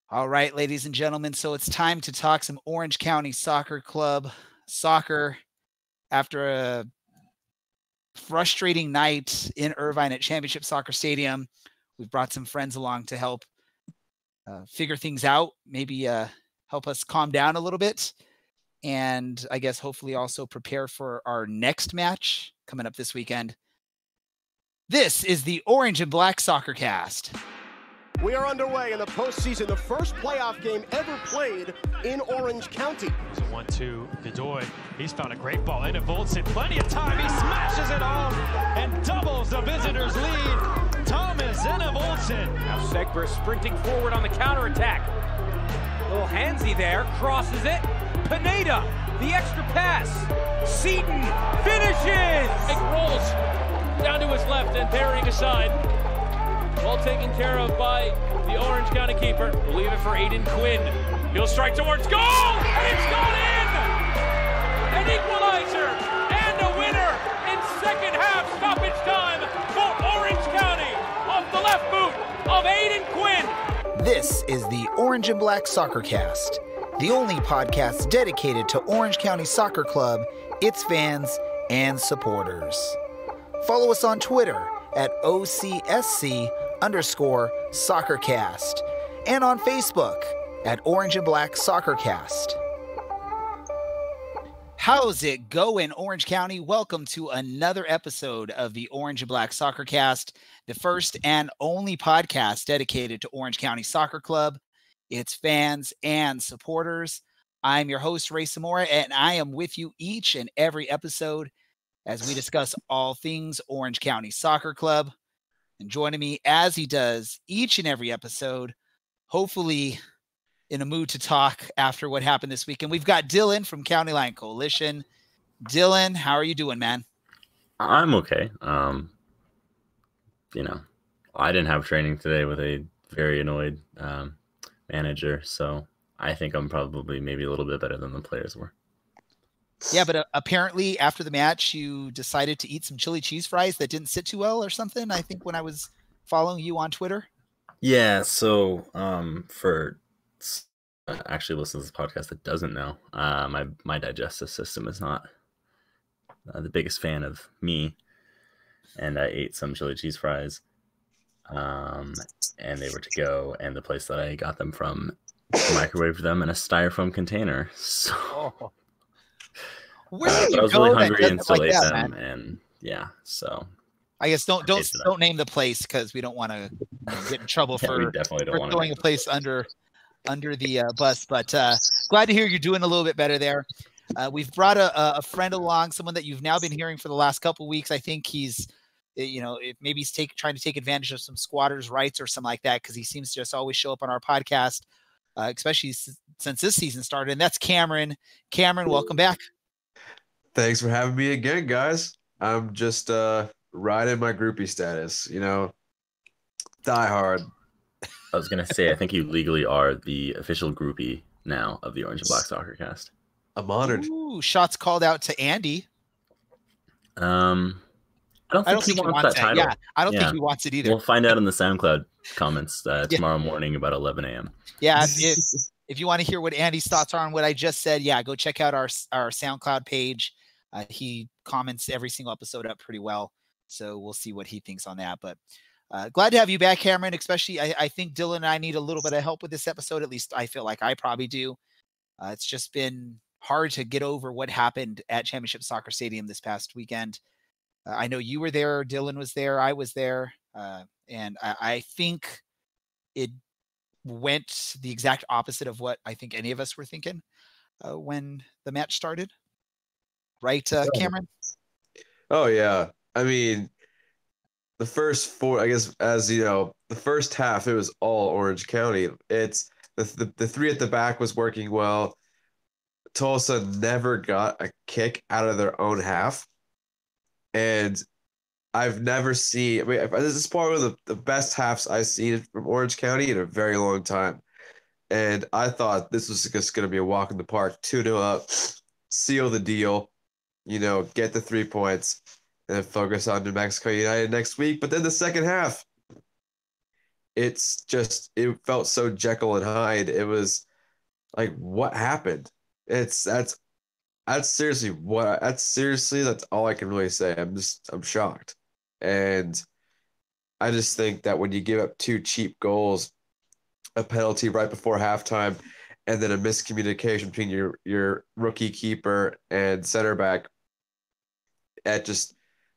All right, ladies and gentlemen, so it's time to talk some Orange County Soccer Club soccer after a frustrating night in Irvine at Championship Soccer Stadium. We've brought some friends along to help figure things out, maybe help us calm down a little bit, and I guess hopefully also prepare for our next match coming up this weekend. This is the Orange and Black SoccerCast. We are underway in the postseason, the first playoff game ever played in Orange County. It's a 1-2, Godoy. He's found a great ball into Voltson. Plenty of time. He smashes it home and doubles the visitors' lead. Thomas Zenna Voltson. Now Segber sprinting forward on the counterattack. Little handsy there, crosses it. Pineda, the extra pass. Seaton finishes. It rolls down to his left and burying aside. Well taken care of by the Orange County keeper. We'll leave it for Aiden Quinn. He'll strike towards goal, and it's gone in! An equalizer and a winner in second half stoppage time for Orange County off the left boot of Aiden Quinn. This is the Orange and Black SoccerCast, the only podcast dedicated to Orange County Soccer Club, its fans, and supporters. Follow us on Twitter at OCSC_SoccerCast and on Facebook at Orange and Black SoccerCast. How's it going, Orange County? Welcome to another episode of the Orange and Black SoccerCast, the first and only podcast dedicated to Orange County Soccer Club, its fans and supporters. I'm your host, Ray Zamora, and I am with you each and every episode as we discuss all things Orange County Soccer Club. And joining me as he does each and every episode, hopefully in a mood to talk after what happened this weekend, we've got Dylan from County Line Coalition. Dylan, how are you doing, man? I'm okay. I didn't have training today with a very annoyed manager, so I think I'm probably maybe a little bit better than the players were. Yeah, but apparently after the match, you decided to eat some chili cheese fries that didn't sit too well or something, I think, when I was following you on Twitter. Yeah, so for actually listen to this podcast that doesn't know, my digestive system is not the biggest fan of me, and I ate some chili cheese fries, and they were to go, and the place that I got them from microwaved them in a styrofoam container, so... Oh. Where did you I was go really hungry and still like ate that, them, man? and yeah, so I guess don't name the place because we don't want to get in trouble for throwing a place under the bus. But glad to hear you're doing a little bit better there. We've brought a friend along, someone that you've now been hearing for the last couple of weeks. I think he's, maybe he's trying to take advantage of some squatters' rights or something like that because he seems to just always show up on our podcast, especially since this season started. And that's Cameron. Cameron, welcome back. Thanks for having me again, guys. I'm just riding my groupie status, die hard. I was going to say, I think you legally are the official groupie now of the Orange and Black SoccerCast. I'm honored. Ooh, shots called out to Andy. I don't think he wants that title. Yeah, I don't think he wants it either. We'll find out in the SoundCloud comments tomorrow morning about 11 a.m. Yeah, if you want to hear what Andy's thoughts are on what I just said, yeah, go check out our SoundCloud page. He comments every single episode up pretty well, so we'll see what he thinks on that. But glad to have you back, Cameron. Especially, I think Dylan and I need a little bit of help with this episode. At least I feel like I probably do. It's just been hard to get over what happened at Championship Soccer Stadium this past weekend. I know you were there, Dylan was there, I was there, and I think it went the exact opposite of what I think any of us were thinking when the match started. Right, Cameron? Oh, yeah. I mean, the first four, I guess, as you know, the first half, it was all Orange County. It's the three at the back was working well. Tulsa never got a kick out of their own half. And I've never seen, this is probably one of the best halves I've seen from Orange County in a very long time. And I thought this was just going to be a walk in the park, 2-0 up, seal the deal. Get the 3 points and then focus on New Mexico United next week. But then the second half, it's just, it felt so Jekyll and Hyde. It was like, what happened? That's seriously that's all I can really say. I'm shocked. And I just think that when you give up 2 cheap goals, a penalty right before halftime, and then a miscommunication between your rookie keeper and center back, at just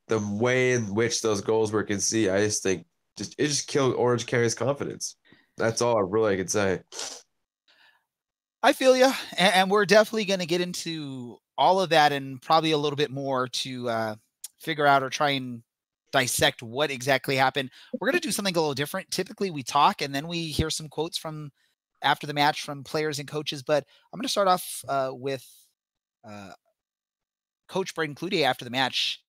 the way in which those goals were conceded, I just think it just killed Orange County's confidence. That's all I really can say. I feel you, and we're definitely going to get into all of that and probably a little bit more to figure out or try and dissect what exactly happened. We're going to do something a little different. Typically, we talk and then we hear some quotes from after the match from players and coaches. But I'm going to start off with Coach Braden Cloutier after the match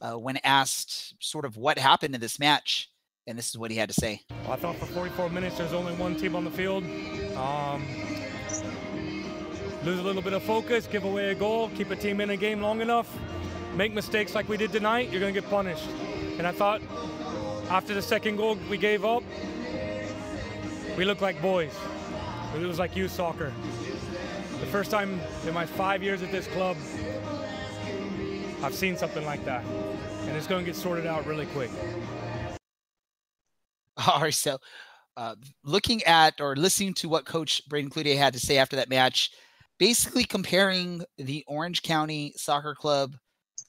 when asked sort of what happened in this match. And this is what he had to say. Well, I thought for 44 minutes there's only one team on the field. Lose a little bit of focus, give away a goal, keep a team in a game long enough, make mistakes like we did tonight, you're going to get punished. And I thought after the second goal we gave up, we looked like boys. It was like youth soccer. The first time in my 5 years at this club, I've seen something like that. And it's going to get sorted out really quick. All right, so looking at or listening to what Coach Braden Cloutier had to say after that match, basically comparing the Orange County Soccer Club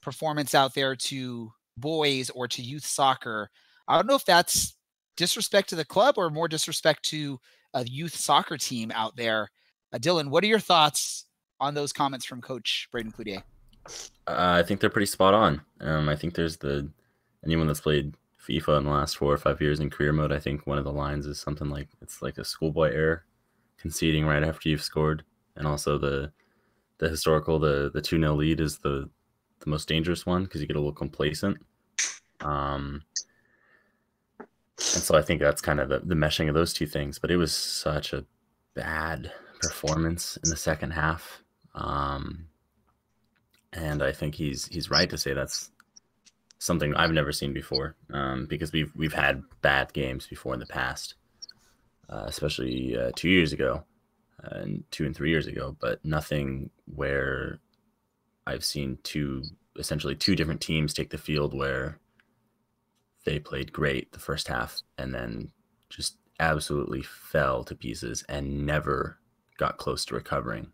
performance out there to boys or to youth soccer. I don't know if that's disrespect to the club or more disrespect to a youth soccer team out there. Dylan, what are your thoughts on those comments from Coach Braden Cloutier? I think they're pretty spot on. I think there's anyone that's played FIFA in the last 4 or 5 years in career mode, I think one of the lines is something like, it's like a schoolboy error, conceding right after you've scored. And also the historical, the 2-0 lead is the most dangerous one because you get a little complacent. And so I think that's kind of the meshing of those two things. But it was such a bad performance in the second half. And I think he's right to say that's something I've never seen before, because we've had bad games before in the past, especially 2 years ago. And 2 and 3 years ago, but nothing where I've seen essentially two different teams take the field where they played great the first half and then just absolutely fell to pieces and never got close to recovering.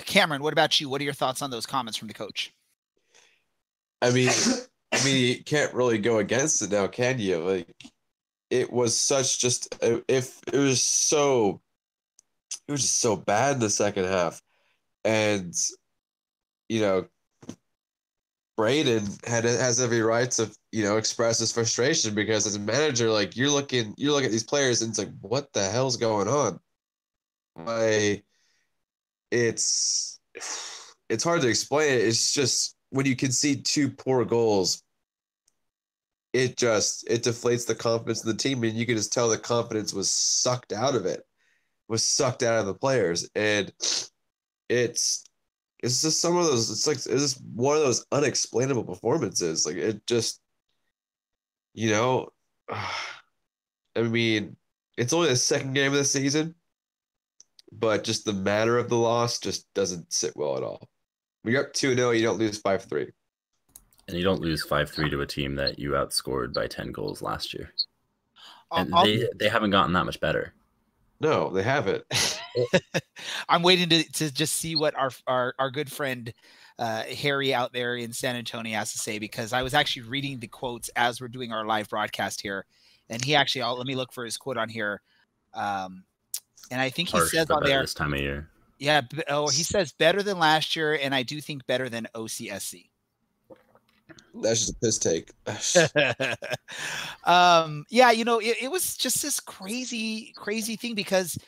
Cameron, what about you? What are your thoughts on those comments from the coach? I mean, you can't really go against it now, can you? Like, it was such just just so bad in the second half. And Braden has every right to express his frustration, because as a manager, like, you look at these players and it's like, what the hell's going on? It's hard to explain it. It's just when you concede 2 poor goals, it deflates the confidence of the team, and you can just tell the confidence was sucked out of the players. And it's just some of those, it's just one of those unexplainable performances. Like, it just, I mean, it's only the second game of the season, but just the manner of the loss just doesn't sit well at all. When you're up 2-0, you don't lose 5-3. And you don't lose 5-3 to a team that you outscored by 10 goals last year. And they haven't gotten that much better. No, they haven't. I'm waiting to just see what our good friend Harry out there in San Antonio has to say, because I was actually reading the quotes as we're doing our live broadcast here. And he actually, let me look for his quote on here. And I think he says on there, this time of year. Yeah. He says better than last year. And I do think better than OCSC. That's just a piss take. Yeah, it was just this crazy thing, because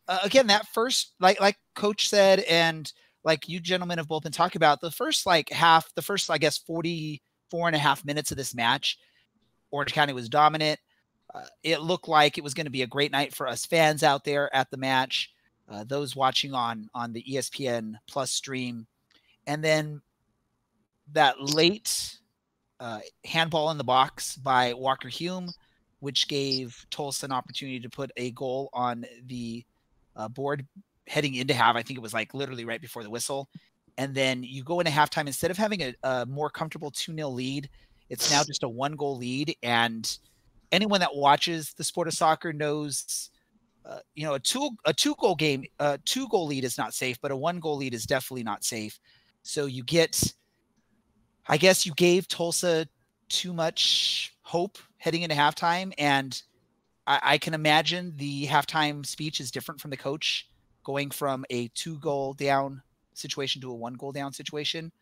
again, that first, like Coach said, and like you gentlemen have both been talking about, the first I guess 44 and a half minutes of this match, Orange County was dominant. It looked like it was going to be a great night for us fans out there at the match, those watching on the ESPN Plus stream. And then that late handball in the box by Walker Hume, which gave Tulsa an opportunity to put a goal on the board heading into half. I think it was like literally right before the whistle. And then you go into halftime, instead of having a more comfortable 2-0 lead, it's now just a 1-goal lead. And anyone that watches the sport of soccer knows, a two-goal game, 2-goal lead is not safe, but a 1-goal lead is definitely not safe. So I guess you gave Tulsa too much hope heading into halftime. And I can imagine the halftime speech is different from the coach, going from a 2-goal down situation to a 1-goal down situation.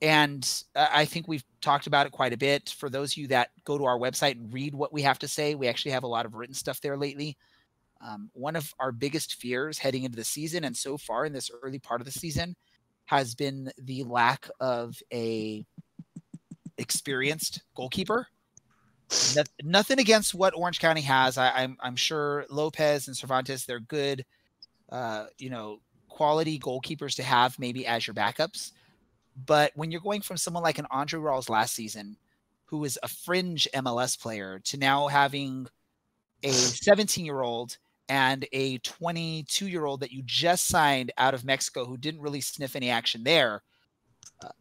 And I think we've talked about it quite a bit. For those of you that go to our website and read what we have to say, we actually have a lot of written stuff there lately. One of our biggest fears heading into the season, and so far in this early part of the season, has been the lack of a experienced goalkeeper. Nothing against what Orange County has. I'm sure Lopez and Cervantes, they're good, quality goalkeepers to have maybe as your backups. But when you're going from someone like an Andre Rawls last season, who is a fringe MLS player, to now having a 17-year-old and a 22-year-old that you just signed out of Mexico who didn't really sniff any action there,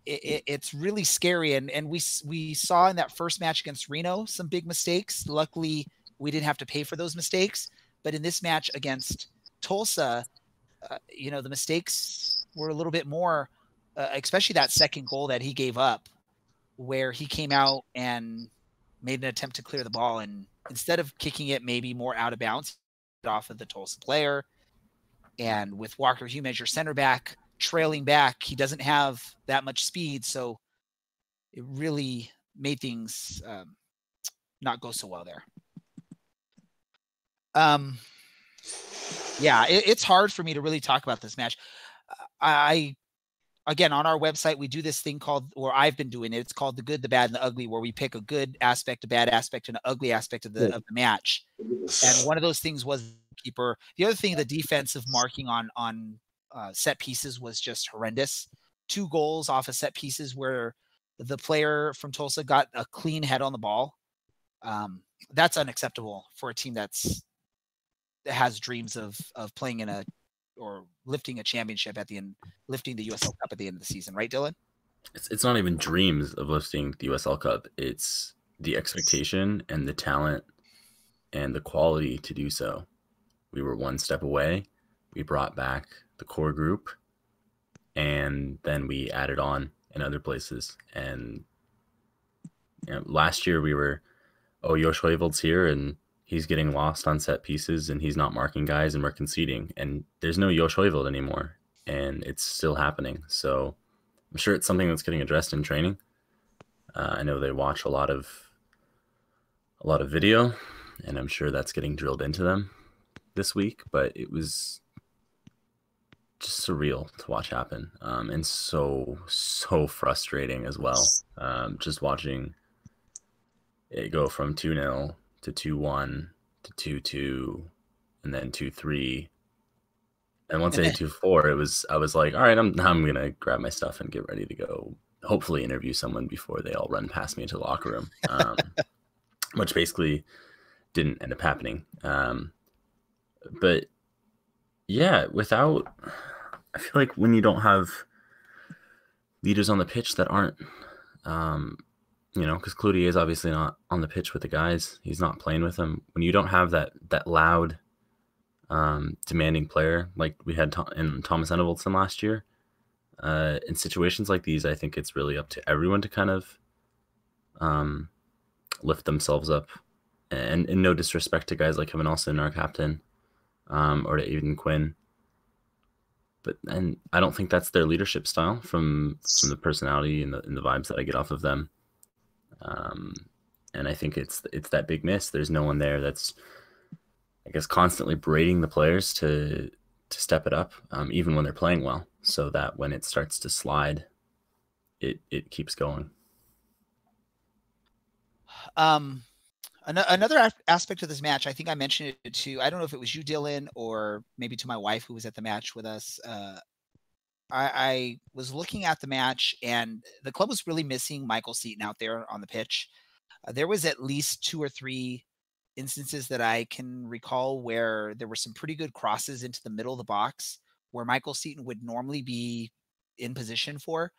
it's really scary. And we saw in that first match against Reno some big mistakes. Luckily, we didn't have to pay for those mistakes. But in this match against Tulsa, the mistakes were a little bit more, especially that second goal that he gave up, where he came out and made an attempt to clear the ball. And instead of kicking it maybe more out of bounds, off of the Tulsa player. And with Walker Hume as your center back, trailing back, he doesn't have that much speed. So it really made things not go so well there. It's hard for me to really talk about this match. Again, on our website, we do this thing called, or I've been doing it, it's called The Good, the Bad, and the Ugly, where we pick a good aspect, a bad aspect, and an ugly aspect of the match. And one of those things was keeper. The other thing, the defensive marking on set pieces was just horrendous. 2 goals off of set pieces where the player from Tulsa got a clean head on the ball. That's unacceptable for a team that has dreams of playing or lifting a championship at the end, lifting the USL Cup at the end of the season, right, Dylan? It's not even dreams of lifting the USL Cup. It's the expectation and the talent and the quality to do so. We were one step away. We brought back the core group, and then we added on in other places. And last year we were, Josh Heuveld's here, and he's getting lost on set pieces, and he's not marking guys, and we're conceding. And there's no Josh Heuveld anymore, and it's still happening. So I'm sure it's something that's getting addressed in training. I know they watch a lot of video, and I'm sure that's getting drilled into them this week. But it was just surreal to watch happen, and so frustrating as well. Just watching it go from 2-0 to 2-1 to 2-2 and then 2-3. And once I hit 2-4, I was like, all right, I'm gonna grab my stuff and get ready to go. Hopefully interview someone before they all run past me into the locker room, which basically didn't end up happening. But yeah, I feel like when you don't have leaders on the pitch that aren't, because Cloutier is obviously not on the pitch with the guys. He's not playing with them. When you don't have that loud, demanding player like we had in Thomas Enevoldsen last year, in situations like these, I think it's really up to everyone to kind of lift themselves up. And no disrespect to guys like Kevin Olsen, our captain, or to Aiden Quinn. And I don't think that's their leadership style from the personality and the vibes that I get off of them. And I think it's that big miss. There's no one there that's, I guess, constantly berating the players to step it up, even when they're playing well, so that when it starts to slide, it keeps going. Another aspect of this match, I think I mentioned it to, I don't know if it was you, Dylan, or maybe to my wife who was at the match with us. I was looking at the match, and the club was really missing Michael Seaton out there on the pitch. There was at least 2 or 3 instances that I can recall where there were some pretty good crosses into the middle of the box where Michael Seaton would normally be in position for.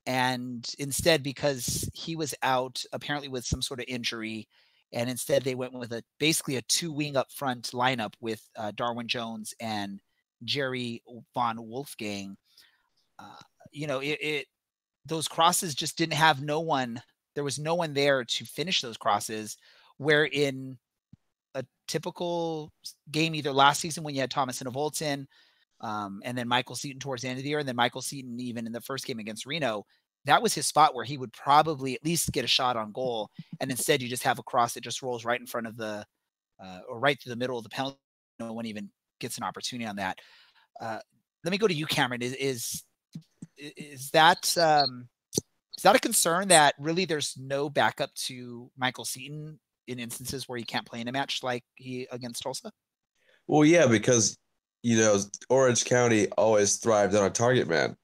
And instead, because he was out apparently with some sort of injury, and instead they went with basically a 2-wing up front lineup with Darwin Jones and Jerry Von Wolfgang. Those crosses just didn't have no one. There was no one there to finish those crosses. Where in a typical game, either last season when you had Thomas Enevoldsen, and then Michael Seaton towards the end of the year, and then Michael Seaton even in the first game against Reno, that was his spot where he would probably at least get a shot on goal. And instead, you just have a cross that just rolls right in front of or right through the middle of the penalty. No one even gets an opportunity on that. Let me go to you, Cameron. Is that a concern that really there's no backup to Michael Seaton in instances where he can't play in a match like he against Tulsa? Well, yeah, because Orange County always thrived on a target man.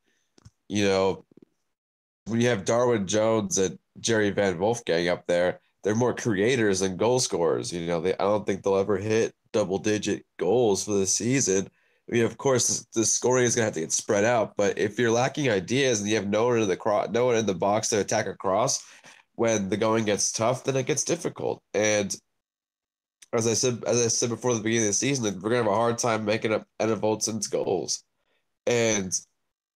When you have Darwin Jones and Jerry Van Wolfgang up there, they're more creators than goal scorers. I don't think they'll ever hit double-digit goals for the season. I mean, of course, the scoring is going to have to get spread out, but if you're lacking ideas and you have no one in the box to attack across, when the going gets tough, then it gets difficult. And as I said before the beginning of the season, we're going to have a hard time making up Enevoldsen's goals. And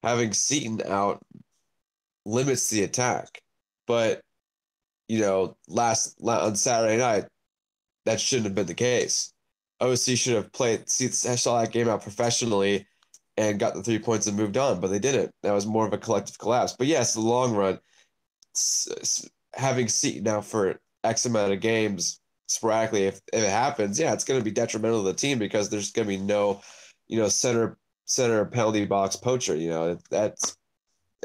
having Seaton out limits the attack. But, on Saturday night, that shouldn't have been the case. OC should have saw that game out professionally and got the 3 points and moved on, but they didn't. That was more of a collective collapse. But yes, in the long run, having Seaton now for X amount of games sporadically, if it happens, it's going to be detrimental to the team because there's going to be no, center penalty box poacher.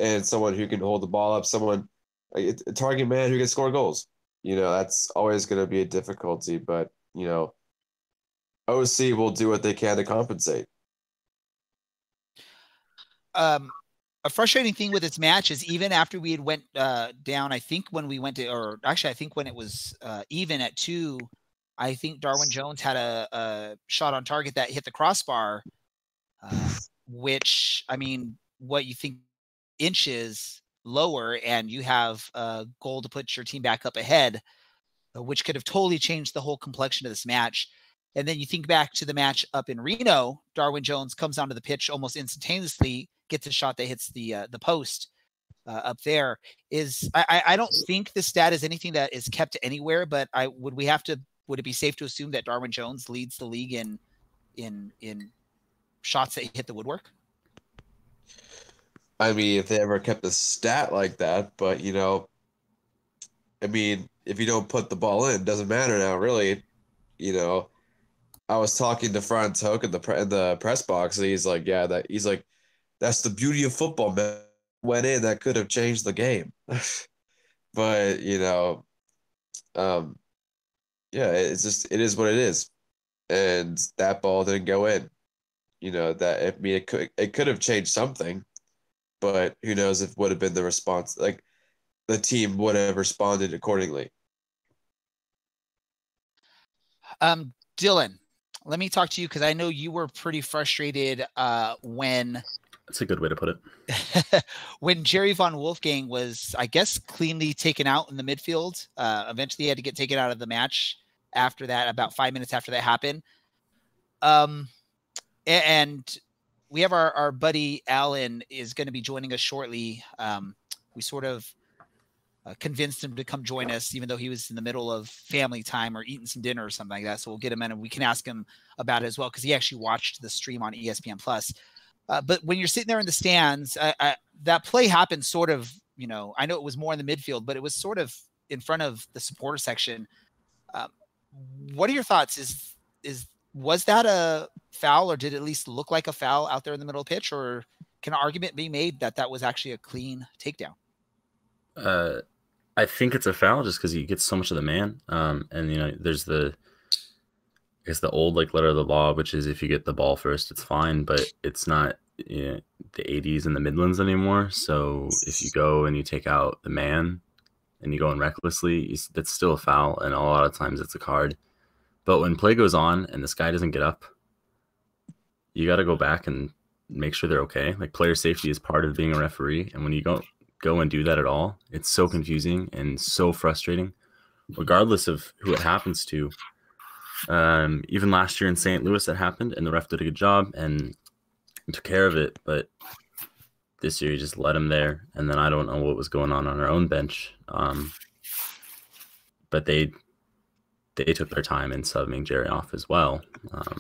And someone who can hold the ball up, a target man who can score goals. That's always going to be a difficulty, but OC will do what they can to compensate. A frustrating thing with this match is even after we had went down, I think when we went to, or actually I think when it was even at 2, I think Darwin Jones had a shot on target that hit the crossbar, which, I mean, what you think inches lower and you have a goal to put your team back up ahead, which could have totally changed the whole complexion of this match. And then you think back to the match up in Reno, Darwin Jones comes onto the pitch almost instantaneously, gets a shot that hits the post up there. I don't think this stat is anything that is kept anywhere, but would it be safe to assume that Darwin Jones leads the league in shots that hit the woodwork? I mean, if they ever kept a stat like that, but I mean, if you don't put the ball in, it doesn't matter now, really. I was talking to Franz Hoek in the press box, and he's like, that's the beauty of football, man. Went in, that could have changed the game. But, it is what it is. And that ball didn't go in. It could have changed something, but who knows if it would have been the response, like the team would have responded accordingly. Dylan, let me talk to you because I know you were pretty frustrated when. That's a good way to put it. When Jerry Von Wolfgang was, I guess, cleanly taken out in the midfield. Eventually, he had to get taken out of the match after that, about 5 minutes after that happened. And we have our buddy Alan is going to be joining us shortly. We sort of convinced him to come join us, even though he was in the middle of family time or eating some dinner or something like that. So we'll get him in and we can ask him about it as well, because he actually watched the stream on ESPN Plus. But when you're sitting there in the stands, that play happened sort of, I know it was more in the midfield, but it was sort of in front of the supporter section. What are your thoughts? Was that a foul, or did it at least look like a foul out there in the middle of the pitch, or can an argument be made that was actually a clean takedown? I think it's a foul just because he gets so much of the man. And there's the old letter of the law, which is if you get the ball first, it's fine, but it's not. the 80s and the Midlands anymore. So if you go and you take out the man and you go in recklessly, that's still a foul, and a lot of times it's a card. But when play goes on and this guy doesn't get up, you got to go back and make sure they're okay. Like, player safety is part of being a referee, and when you go and do that at all, it's so confusing and so frustrating, regardless of who it happens to. Even last year in St. Louis that happened, and the ref did a good job and took care of it. But this year, you just let him there, and then I don't know what was going on our own bench. But they took their time in subbing Jerry off as well.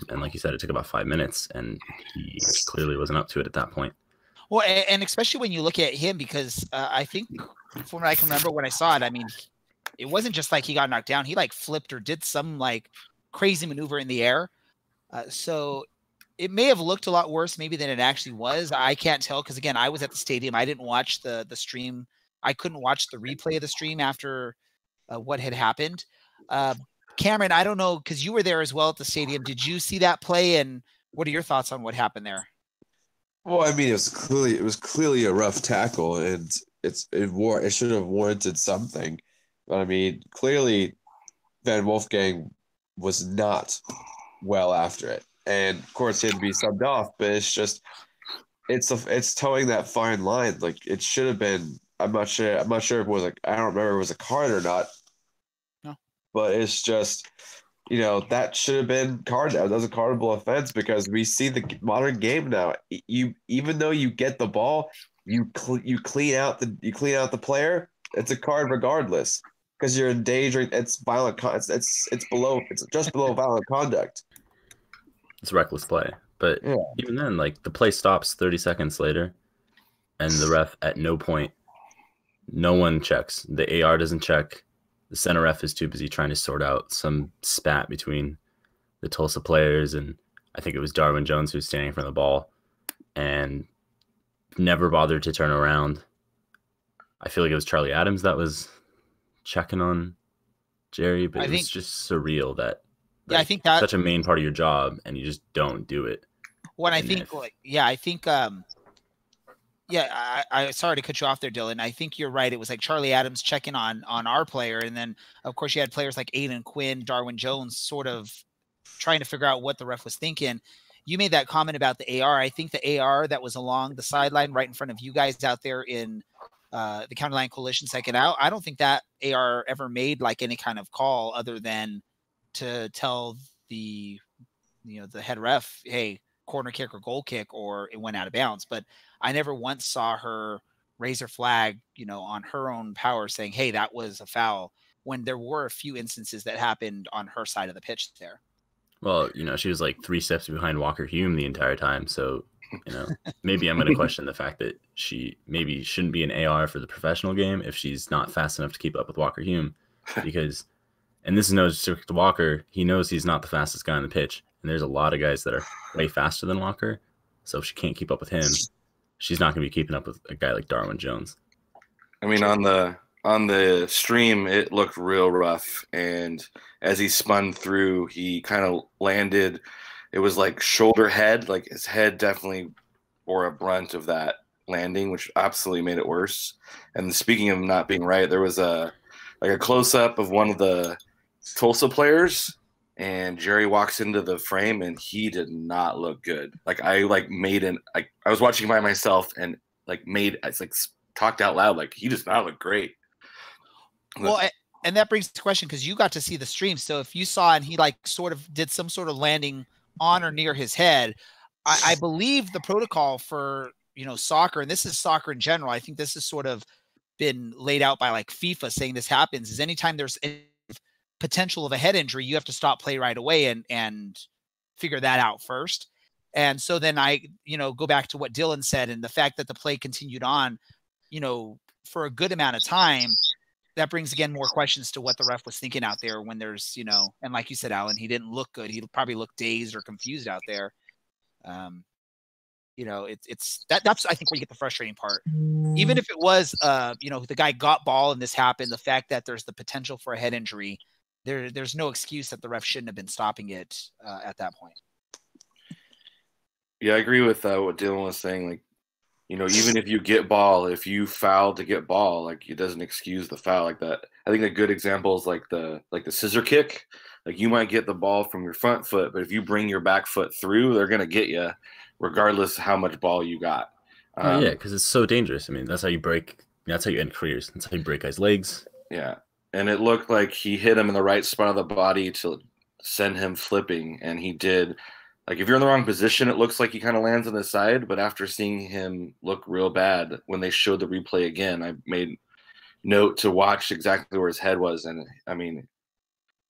And like you said, it took about 5 minutes, and he clearly wasn't up to it at that point. Well, and especially when you look at him, because I think from what I can remember when I saw it, I mean, it wasn't just like he got knocked down. He like flipped or did some like crazy maneuver in the air. So it may have looked a lot worse maybe than it actually was. I can't tell because, again, I was at the stadium. I didn't watch the stream. I couldn't watch the replay of the stream after what had happened. Cameron, I don't know, because you were there as well at the stadium. Did you see that play, and what are your thoughts on what happened there? Well, I mean, it was clearly a rough tackle, and it should have warranted something. But I mean, clearly, Van Wolfgang was not well after it, and of course he had to be subbed off. But it's just it's towing that fine line. Like, it should have been. I'm not sure if it was I don't remember if it was a card or not. No. But it's just, that should have been carded. That was a cardable offense, because we see the modern game now. Even though you get the ball, you clean out the player. It's a card regardless, because you're endangering. It's violent. It's just below violent conduct. It's reckless play. But even then, like, the play stops 30 seconds later, and the ref at no point, no one checks. The AR doesn't check. The center ref is too busy trying to sort out some spat between the Tulsa players, and I think it was Darwin Jones who was standing in front of the ball, and never bothered to turn around. I feel like it was Charlie Adams that was checking on Jerry, but it was just surreal that I think that's such a main part of your job, and you just don't do it. Well, I think I sorry to cut you off there, Dylan. I think you're right. It was like Charlie Adams checking on our player, and then of course you had players like Aiden Quinn, Darwin Jones, sort of trying to figure out what the ref was thinking. You made that comment about the AR. I think the AR that was along the sideline right in front of you guys out there in the County Line Coalition second out, I don't think that AR ever made like any kind of call other than to tell the head ref, hey, corner kick or goal kick, or it went out of bounds. But I never once saw her raise her flag, on her own power, saying, hey, that was a foul, when there were a few instances that happened on her side of the pitch there. Well, she was like 3 steps behind Walker Hume the entire time. So, maybe I'm going to question the fact that she maybe shouldn't be an AR for the professional game if she's not fast enough to keep up with Walker Hume. Because, and this is no disrespect to Walker, he knows he's not the fastest guy on the pitch. And there's a lot of guys that are way faster than Walker. So if she can't keep up with him, she's not going to be keeping up with a guy like Darwin Jones. I mean, on the stream, it looked real rough. And as he spun through, he kind of landed. It was like shoulder head. Like, his head definitely bore a brunt of that landing, which absolutely made it worse. And speaking of not being right, there was a close-up of one of the Tulsa players, and Jerry walks into the frame, and he did not look good. Like, I was watching by myself, and talked out loud, like, he does not look great. Well, and that brings the question, because you got to see the stream. So if you saw and he like sort of did some sort of landing on or near his head, I believe the protocol for soccer, and this is soccer in general, I think this has sort of been laid out by like FIFA saying this happens, is anytime there's any potential of a head injury, you have to stop play right away and figure that out first. And so then I go back to what Dylan said, and the fact that the play continued on for a good amount of time, that brings again more questions to what the ref was thinking out there when there's and like you said, Alan, he didn't look good. He probably looked dazed or confused out there. That's I think where you get the frustrating part. Even if it was the guy got ball and this happened, the fact that there's the potential for a head injury, there's no excuse that the ref shouldn't have been stopping it at that point. Yeah, I agree with what Dylan was saying. Like, even if you get ball, if you foul to get ball, like it doesn't excuse the foul like that. I think a good example is like the scissor kick. Like you might get the ball from your front foot, but if you bring your back foot through, they're gonna get you, regardless of how much ball you got. Yeah, because it's so dangerous. I mean, that's how you break. That's how you end careers. That's how you break guys' legs. Yeah, and it looked like he hit him in the right spot of the body to send him flipping, and he did. Like, if you're in the wrong position, it looks like he kind of lands on the side. But after seeing him look real bad, when they showed the replay again, I made note to watch exactly where his head was. And, I mean,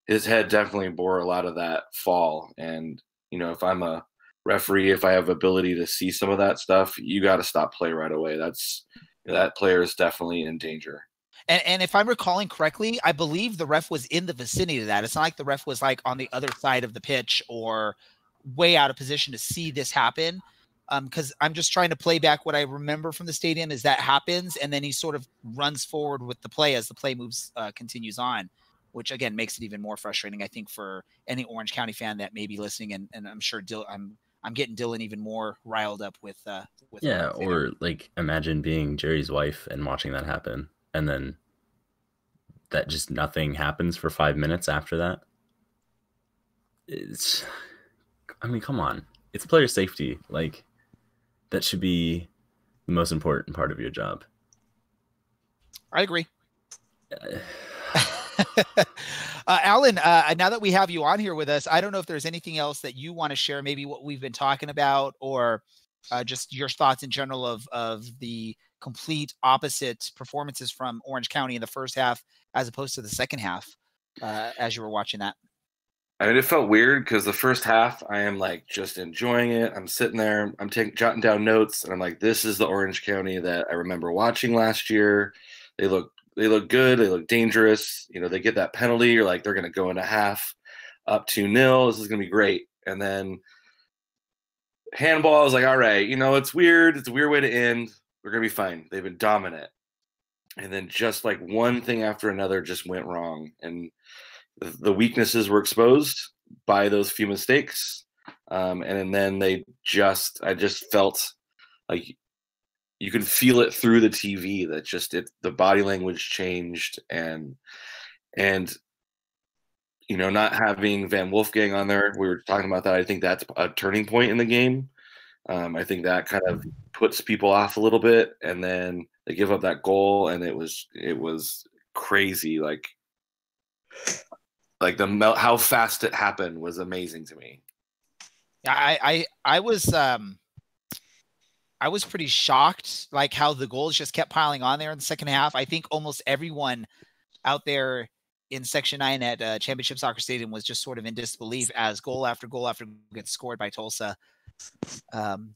his head definitely bore a lot of that fall. And, if I'm a referee, if I have ability to see some of that stuff, you got to stop play right away. That player is definitely in danger. And if I'm recalling correctly, I believe the ref was in the vicinity of that. It's not like the ref was like on the other side of the pitch or way out of position to see this happen. Because I'm just trying to play back what I remember from the stadium is that happens, and then he sort of runs forward with the play as the play continues on, which again makes it even more frustrating, I think, for any Orange County fan that may be listening. And I'm sure I'm getting Dylan even more riled up with yeah, or like imagine being Jerry's wife and watching that happen, and then that just nothing happens for 5 minutes after that. I mean, come on. It's player safety. Like, that should be the most important part of your job. I agree. Alan, now that we have you on here with us, I don't know if there's anything else that you want to share, maybe what we've been talking about, or just your thoughts in general of the complete opposite performances from Orange County in the first half as opposed to the second half as you were watching that. I mean, it felt weird because the first half, I am like just enjoying it. I'm sitting there, I'm jotting down notes, and I'm like, this is the Orange County that I remember watching last year. They look good. They look dangerous. They get that penalty. You're like, they're going to go into half up 2-0. This is going to be great. And then handball is like, all right, it's weird. It's a weird way to end. We're going to be fine. They've been dominant. And then just like one thing after another just went wrong. And the weaknesses were exposed by those few mistakes. And then I just felt like you can feel it through the TV that the body language changed and not having Van Wolfgang on there. We were talking about that. I think that's a turning point in the game. I think that kind of puts people off a little bit, and then they give up that goal, and it was crazy. Like how fast it happened was amazing to me. I was pretty shocked, like how the goals just kept piling on there in the second half. I think almost everyone out there in Section 9 at Championship Soccer Stadium was just sort of in disbelief as goal after goal after goal gets scored by Tulsa,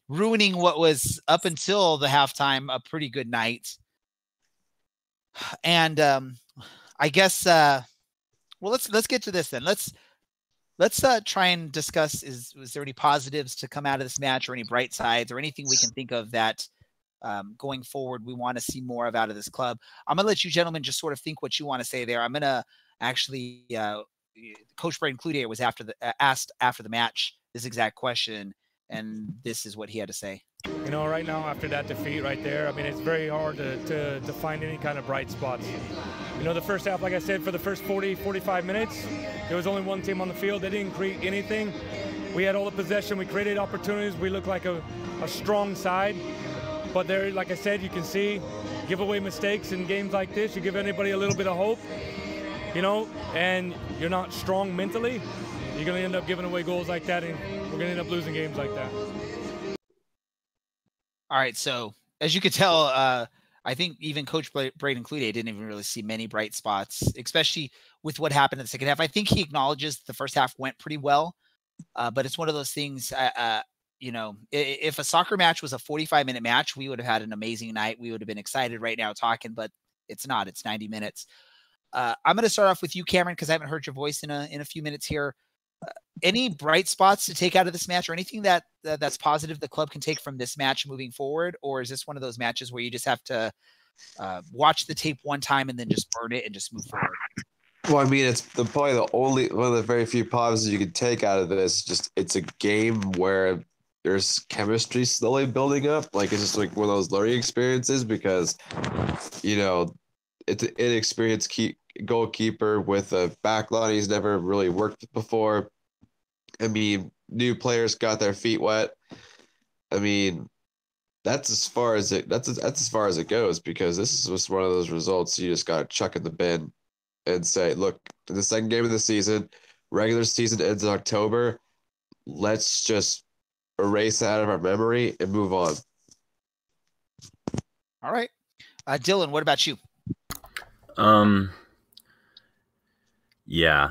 ruining what was up until the halftime a pretty good night. And I guess, well, let's get to this then. Let's try and discuss, was there any positives to come out of this match or any bright sides or anything we can think of that going forward we want to see more of out of this club? I'm going to let you gentlemen just sort of think what you want to say there. I'm going to actually, Coach Braden Cloutier was asked after the match this exact question, and this is what he had to say. Right now after that defeat right there, I mean, it's very hard to find any kind of bright spots. The first half, like I said, for the first 40, 45 minutes, there was only one team on the field. They didn't create anything. We had all the possession. We created opportunities. We looked like a strong side. But there, like I said, you can see giveaway mistakes in games like this. You give anybody a little bit of hope, and you're not strong mentally, you're going to end up giving away goals like that, and we're going to end up losing games like that. All right, so as you could tell, I think even Coach Braden Cloutier didn't even really see many bright spots, especially with what happened in the second half. I think he acknowledges the first half went pretty well, but it's one of those things, if a soccer match was a 45-minute match, we would have had an amazing night. We would have been excited right now talking, but it's not. It's 90 minutes. I'm going to start off with you, Cameron, because I haven't heard your voice in a few minutes here. Any bright spots to take out of this match, or anything that's positive the club can take from this match moving forward? Or is this one of those matches where you just have to watch the tape one time and then just burn it and just move forward? Well, I mean, it's probably one of the very few positives you could take out of this. Just it's a game where there's chemistry slowly building up. Like, it's just like one of those learning experiences because, you know, it's an inexperienced goalkeeper with a backline he's never really worked before. I mean, new players got their feet wet. I mean, that's as far as it goes, because this is just one of those results you just got to chuck in the bin and say, look, the second game of the season, regular season ends in October. Let's just erase that out of our memory and move on. All right. Dylan, what about you? Yeah.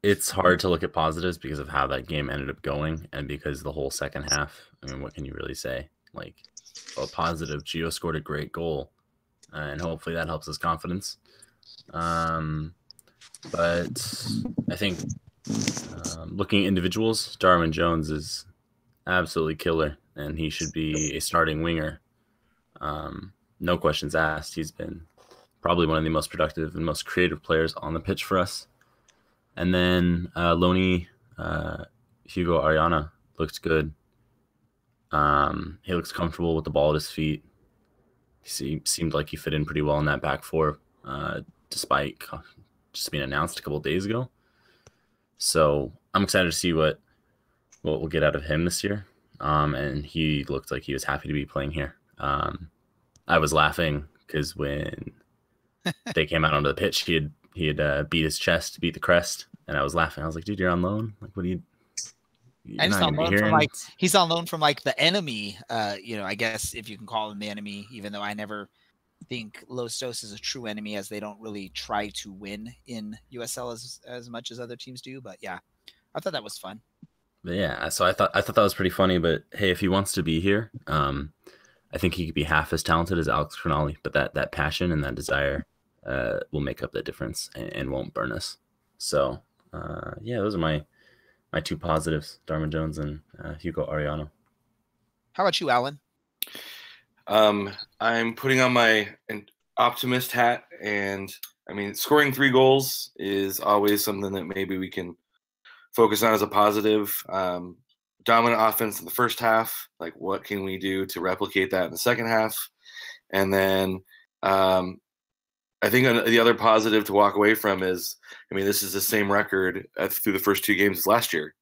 It's hard to look at positives because of how that game ended up going and because the whole second half. I mean, what can you really say? Like, a positive, Gio scored a great goal, and hopefully that helps his confidence. But I think looking at individuals, Darwin Jones is absolutely killer, and he should be a starting winger. No questions asked. He's been probably one of the most productive and most creative players on the pitch for us. And then Loney Hugo Ariana looked good. He looks comfortable with the ball at his feet. He seemed like he fit in pretty well in that back four, despite just being announced a couple of days ago. So I'm excited to see what we'll get out of him this year. And he looked like he was happy to be playing here. I was laughing because when they came out onto the pitch, he had beat his chest, beat the crest, and I was laughing. I was like, "Dude, you're on loan. Like, what are you?" And he's on loan from like the enemy. I guess if you can call him the enemy, even though I never think Los Dos is a true enemy, as they don't really try to win in USL as much as other teams do. But yeah, I thought that was fun. But yeah, so I thought that was pretty funny. But hey, if he wants to be here, I think he could be half as talented as Alex Crognali. But that passion and that desire will make up the difference and won't burn us. So yeah, those are my two positives: Darwin Jones and Hugo Ariano. How about you, Alan? I'm putting on my optimist hat, and I mean, scoring 3 goals is always something that maybe we can focus on as a positive. Dominant offense in the first half. Like, what can we do to replicate that in the second half? And then I think the other positive to walk away from is, I mean, this is the same record through the first 2 games as last year.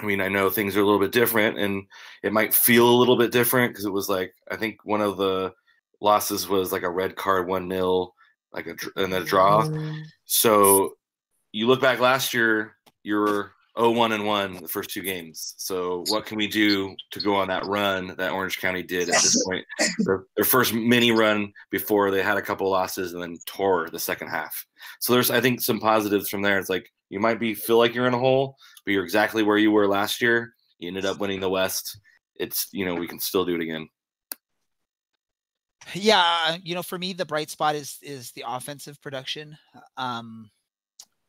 I mean, I know things are a little bit different, and it might feel a little bit different because it was like, I think one of the losses was like a red card 1-0, and a draw. So you look back last year, you were 0-1-1 the first 2 games. So what can we do to go on that run that Orange County did at this point? Their first mini run before they had a couple losses and then tore the second half. So there's, I think, some positives from there. It's like, you might feel like you're in a hole, but you're exactly where you were last year. You ended up winning the West. It's, we can still do it again. Yeah, for me, the bright spot is the offensive production.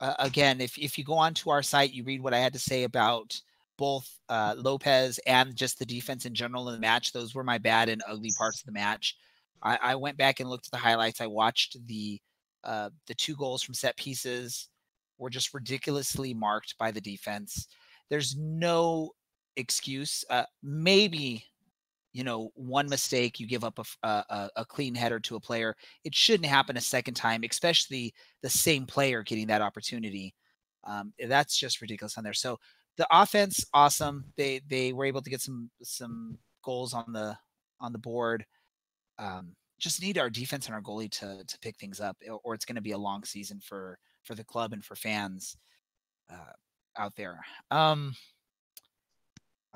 Again, if you go onto our site, you read what I had to say about both Lopez and just the defense in general in the match. Those were my bad and ugly parts of the match. I went back and looked at the highlights. I watched the 2 goals from set pieces were just ridiculously marked by the defense. There's no excuse. Maybe, one mistake, you give up a clean header to a player. It shouldn't happen a second time, especially the same player getting that opportunity. That's just ridiculous on there. So the offense, awesome. They were able to get some goals on the board. Just need our defense and our goalie to pick things up, or it's going to be a long season for the club and for fans out there. I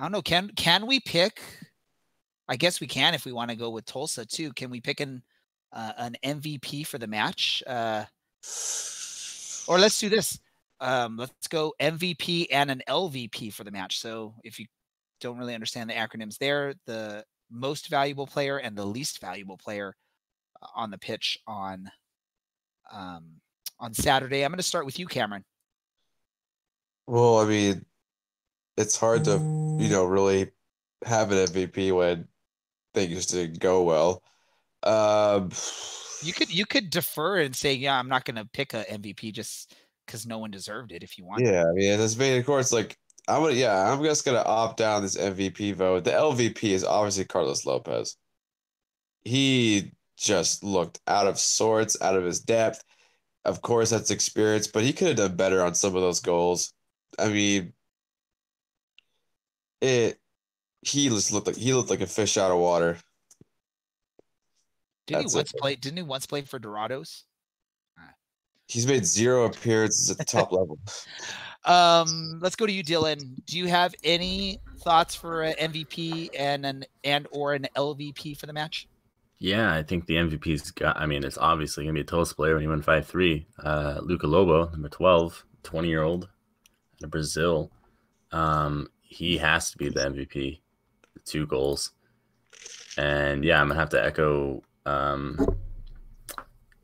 don't know. Can we pick? I guess we can if we want to go with Tulsa too. Can we pick an MVP for the match? Or let's do this. Let's go MVP and an LVP for the match. So if you don't really understand the acronyms there, the most valuable player and the least valuable player on the pitch on Saturday. I'm going to start with you, Cameron. Well, I mean, it's hard to, really have an MVP when things didn't go well. You could defer and say, yeah, I'm not going to pick a MVP just because no one deserved it if you want. Yeah, I mean, as Vein, of course, like, I'm just gonna opt down this MVP vote. The LVP is obviously Carlos Lopez. He just looked out of sorts, out of his depth. Of course, that's experience, but he could have done better on some of those goals. I mean, he looked like a fish out of water. Didn't he once play for Dorados? He's made 0 appearances at the top level. Let's go to you, Dylan. Do you have any thoughts for an MVP and an LVP for the match? Yeah, I think the MVP's got. I mean, it's obviously gonna be a Tulsa player when he won 5-3. Luca Lobo, number 12, 20-year-old out of Brazil. He has to be the MVP. 2 goals, and yeah, I'm gonna have to echo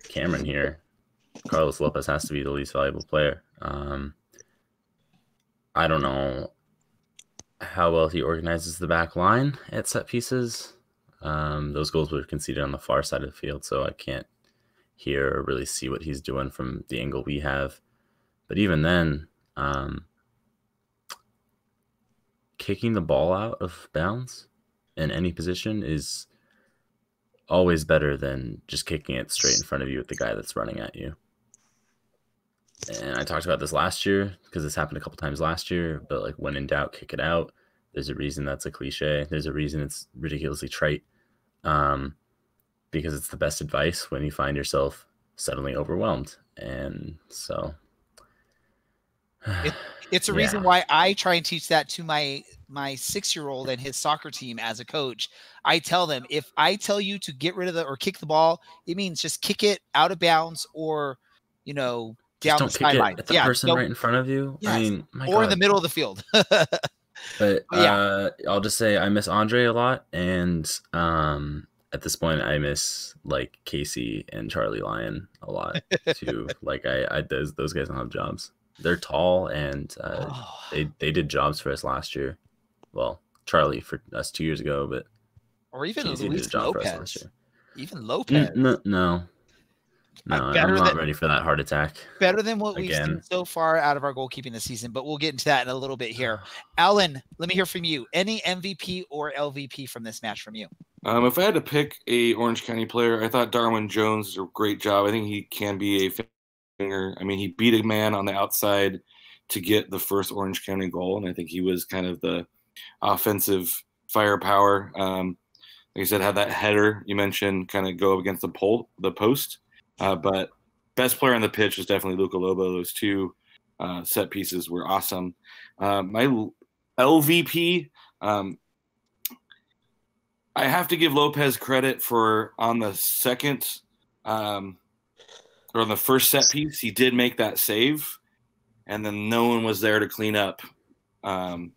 Cameron here. Carlos Lopez has to be the least valuable player. I don't know how well he organizes the back line at set pieces. Those goals were conceded on the far side of the field, so I can't hear or really see what he's doing from the angle we have. But even then, kicking the ball out of bounds in any position is always better than just kicking it straight in front of you with the guy that's running at you. And I talked about this last year because this happened a couple times last year, but like when in doubt, kick it out. There's a reason that's a cliche. There's a reason it's ridiculously trite, because it's the best advice when you find yourself suddenly overwhelmed. And so it's a reason why I try and teach that to my 6-year-old and his soccer team as a coach. I tell them, if I tell you to get rid of or kick the ball, it means just kick it out of bounds or, down the sideline. At the person right in front of you. Yes. I mean, or in the middle of the field. But I'll just say I miss Andre a lot, and at this point I miss like Casey and Charlie Lyon a lot too. Like those guys don't have jobs. They're tall, and they did jobs for us last year. Well, Charlie for us 2 years ago, but or even Casey did a job for us last year. Even Lopez. No, I'm not ready for that heart attack. Better than what we've seen so far out of our goalkeeping this season, but we'll get into that in a little bit here. Alan, let me hear from you. Any MVP or LVP from this match from you? If I had to pick a Orange County player, I thought Darwin Jones did a great job. I think he can be a finger. I mean, he beat a man on the outside to get the first Orange County goal, and I think he was kind of the offensive firepower. Like I said, had that header you mentioned kind of go up against the post. But best player on the pitch was definitely Luca Lobo. Those 2 set pieces were awesome. My LVP, I have to give Lopez credit for on the second or on the first set piece, he did make that save, and then no one was there to clean up, and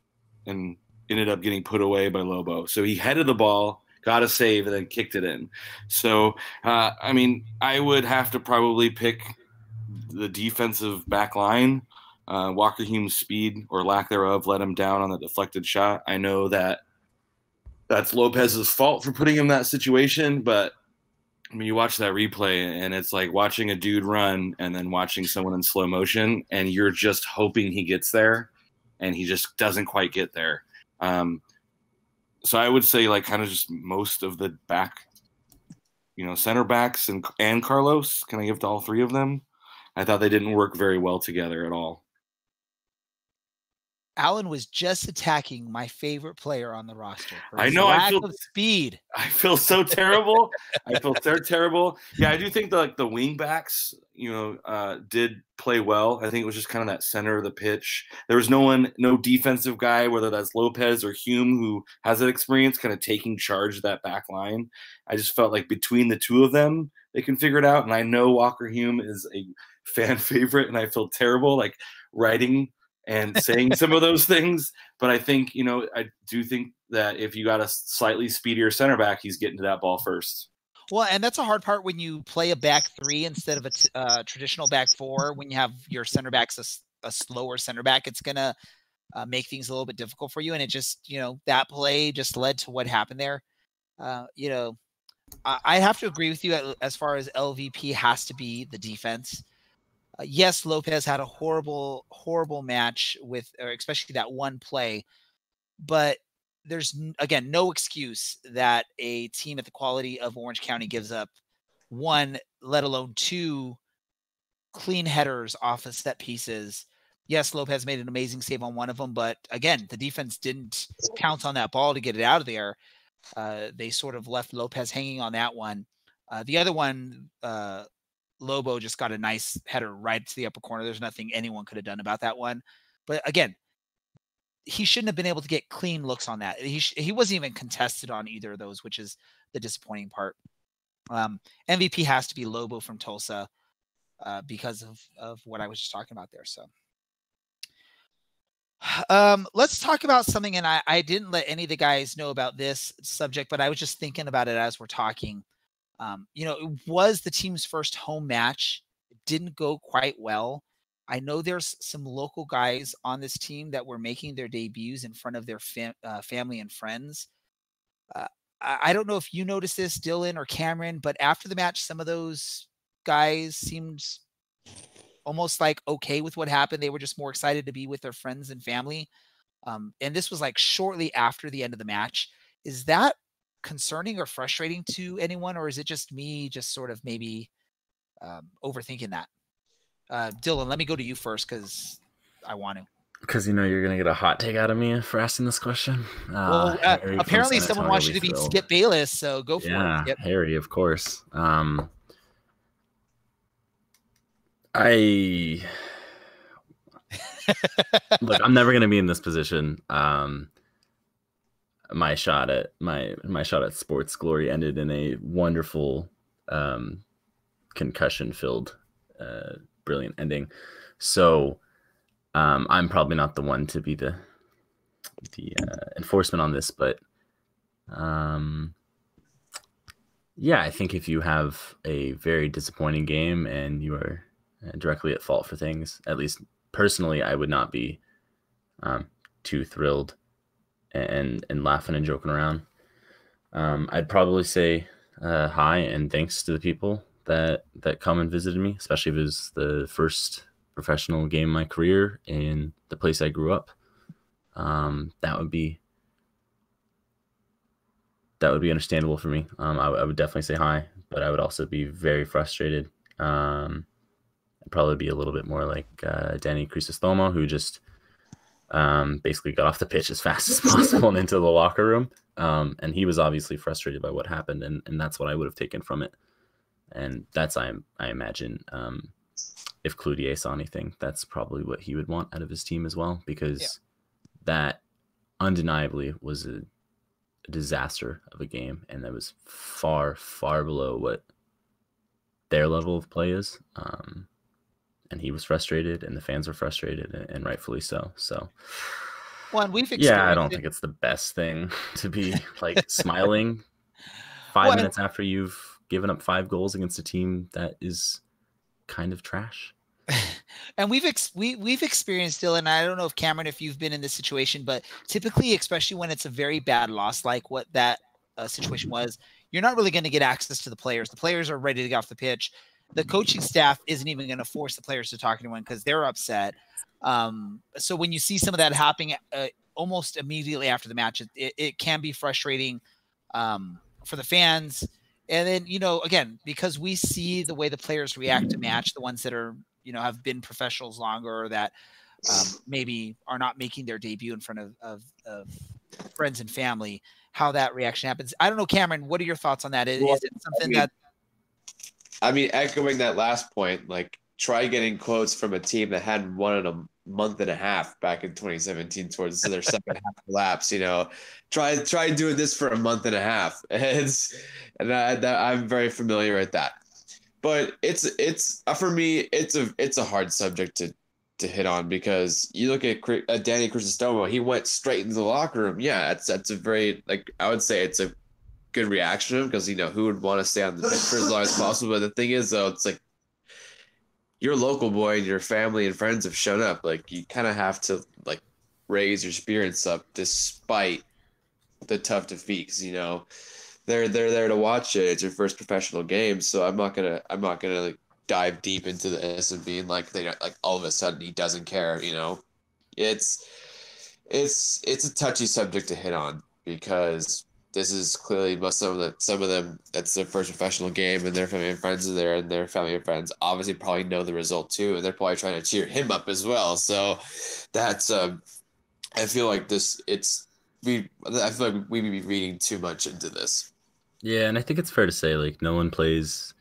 ended up getting put away by Lobo. So he headed the ball, got a save, and then kicked it in. So, I mean, I would have to probably pick the defensive back line. Walker Hume's speed or lack thereof let him down on the deflected shot. I know that's Lopez's fault for putting him in that situation, but I mean, you watch that replay and it's like watching a dude run and then watching someone in slow motion, and you're just hoping he gets there, and he just doesn't quite get there. So I would say like kind of just most of the back, center backs and Carlos, can I give to all 3 of them? I thought they didn't work very well together at all. Alan was just attacking my favorite player on the roster. I know. Lack of speed. I feel so terrible. I feel so terrible. Yeah, I do think the wing backs, did play well. I think it was just kind of that center of the pitch. There was no defensive guy, whether that's Lopez or Hume, who has that experience kind of taking charge of that back line. I just felt like between the 2 of them, they can figure it out. And I know Walker Hume is a fan favorite, and I feel terrible like writing and saying some of those things. But I think, I do think that if you got a slightly speedier center back, he's getting to that ball first. Well, and that's a hard part when you play a back 3 instead of a traditional back 4. When you have your center backs a slower center back, it's going to make things a little bit difficult for you. And it just, that play just led to what happened there. I have to agree with you as far as LVP has to be the defense. Yes, Lopez had a horrible match or especially that one play, but there's again no excuse that a team at the quality of Orange County gives up one, let alone two clean headers off of set pieces. Yes, Lopez made an amazing save on one of them, but again, the defense didn't pounce on that ball to get it out of there. They sort of left Lopez hanging on that one. The other one, Lobo just got a nice header right to the upper corner. There's nothing anyone could have done about that one. But again, he shouldn't have been able to get clean looks on that. He wasn't even contested on either of those, which is the disappointing part. MVP has to be Lobo from Tulsa because of what I was just talking about there. So let's talk about something. And I didn't let any of the guys know about this subject, but I was just thinking about it as we're talking. It was the team's first home match. It didn't go quite well. I know there's some local guys on this team that were making their debuts in front of their family and friends. I don't know if you noticed this, Dylan or Cameron, but after the match, some of those guys seemed almost like okay with what happened. They were just more excited to be with their friends and family. And this was like shortly after the end of the match. Is that concerning or frustrating to anyone, or is it just me just sort of maybe overthinking that? Dylan, let me go to you first because I want to. Because you're going to get a hot take out of me for asking this question. Well, apparently someone wants you to be Skip Bayless, so go for it. Yeah, Harry, of course. Look, I'm never going to be in this position. My shot at sports glory ended in a wonderful, concussion-filled, brilliant ending. So I'm probably not the one to be the enforcement on this, but yeah, I think if you have a very disappointing game and you are directly at fault for things, at least personally, I would not be too thrilled and laughing and joking around. I'd probably say hi and thanks to the people that come and visited me, especially if it was the first professional game of my career in the place I grew up. That would be understandable for me. I would definitely say hi, but I would also be very frustrated. I'd probably be a little bit more like Danny Crisostomo, who just basically got off the pitch as fast as possible and into the locker room. And he was obviously frustrated by what happened, and that's what I would have taken from it. And that's, I imagine, if Cloutier saw anything, that's probably what he would want out of his team as well, because that undeniably was a disaster of a game, and that was far, far below what their level of play is. And he was frustrated, and the fans were frustrated, and rightfully so. So, well, and we've I don't think it's the best thing to be like smiling 5 minutes after you've given up 5 goals against a team that is kind of trash. And we've experienced, Dylan, I don't know if Cameron, if you've been in this situation, but typically, especially when it's a very bad loss, like what that situation was, you're not really going to get access to the players. The players are ready to get off the pitch. The coaching staff isn't even going to force the players to talk to anyone because they're upset. So when you see some of that happening almost immediately after the match, it can be frustrating for the fans. And then, again, because we see the way the players react to match, the ones that are, have been professionals longer, or that maybe are not making their debut in front of friends and family, how that reaction happens. I don't know, Cameron, what are your thoughts on that? Is it something echoing that last point, like try getting quotes from a team that hadn't won in a month and a half back in 2017 towards their second half collapse. Try doing this for a month and a half. I'm very familiar with that. But it's for me, it's a hard subject to hit on, because you look at Danny Crisostomo, he went straight into the locker room. Yeah, that's a very, I would say it's a good reaction to him, because who would want to stay on the pitch for as long as possible. But the thing is, though, it's like your local boy and your family and friends have shown up. Like, you kind of have to raise your spirits up despite the tough defeats. They're there to watch it. It's your first professional game, so I'm not gonna dive deep into this and being like all of a sudden he doesn't care. It's a touchy subject to hit on because this is clearly some of them that's their first professional game and their family and friends are there and their family and friends obviously probably know the result too and they're probably trying to cheer him up as well. So that's I feel like I feel like we'd be reading too much into this. Yeah, and I think it's fair to say like no one plays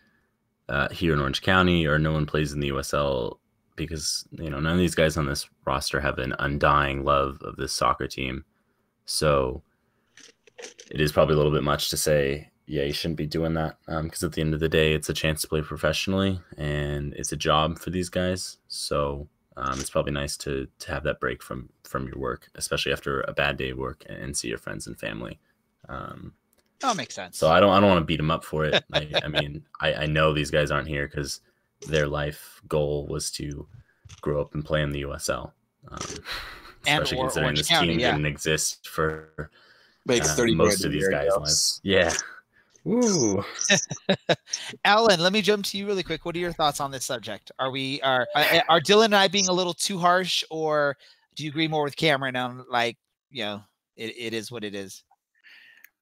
here in Orange County or no one plays in the USL because none of these guys on this roster have an undying love of this soccer team. So it is probably a little bit much to say, yeah, you shouldn't be doing that because at the end of the day, it's a chance to play professionally and it's a job for these guys. So it's probably nice to have that break from your work, especially after a bad day of work and see your friends and family. That makes sense. So I don't want to beat them up for it. I mean, I know these guys aren't here because their life goal was to grow up and play in the USL. Especially considering this team didn't exist for most of these guys' lives. Yeah. Woo. Alan, let me jump to you really quick. What are your thoughts on this subject? Are Dylan and I being a little too harsh, or do you agree more with Cameron on it is what it is?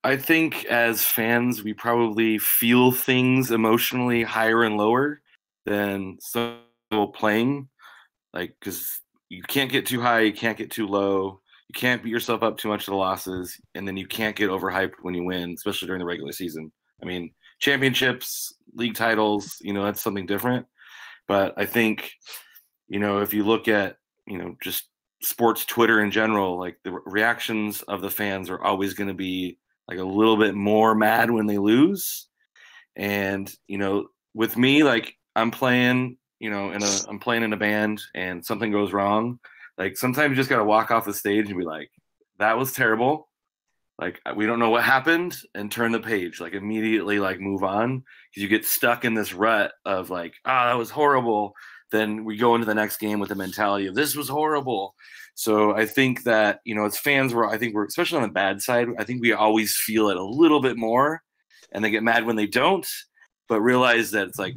I think as fans, we probably feel things emotionally higher and lower than some people playing. Because you can't get too high, you can't get too low, you can't beat yourself up too much to the losses, and then you can't get overhyped when you win, especially during the regular season. I mean, championships, league titles, that's something different. But I think, if you look at, just sports Twitter in general, like the reactions of the fans are always going to be like a little bit more mad when they lose. And, with me, like I'm playing, I'm playing in a band and something goes wrong. Like sometimes you just got to walk off the stage and be like, that was terrible. Like we don't know what happened and turn the page, like immediately like move on. Cause you get stuck in this rut of like, that was horrible. Then we go into the next game with the mentality of this was horrible. So I think that, as fans, we're especially on the bad side, I think we always feel it a little bit more and they get mad when they don't, but realize that it's like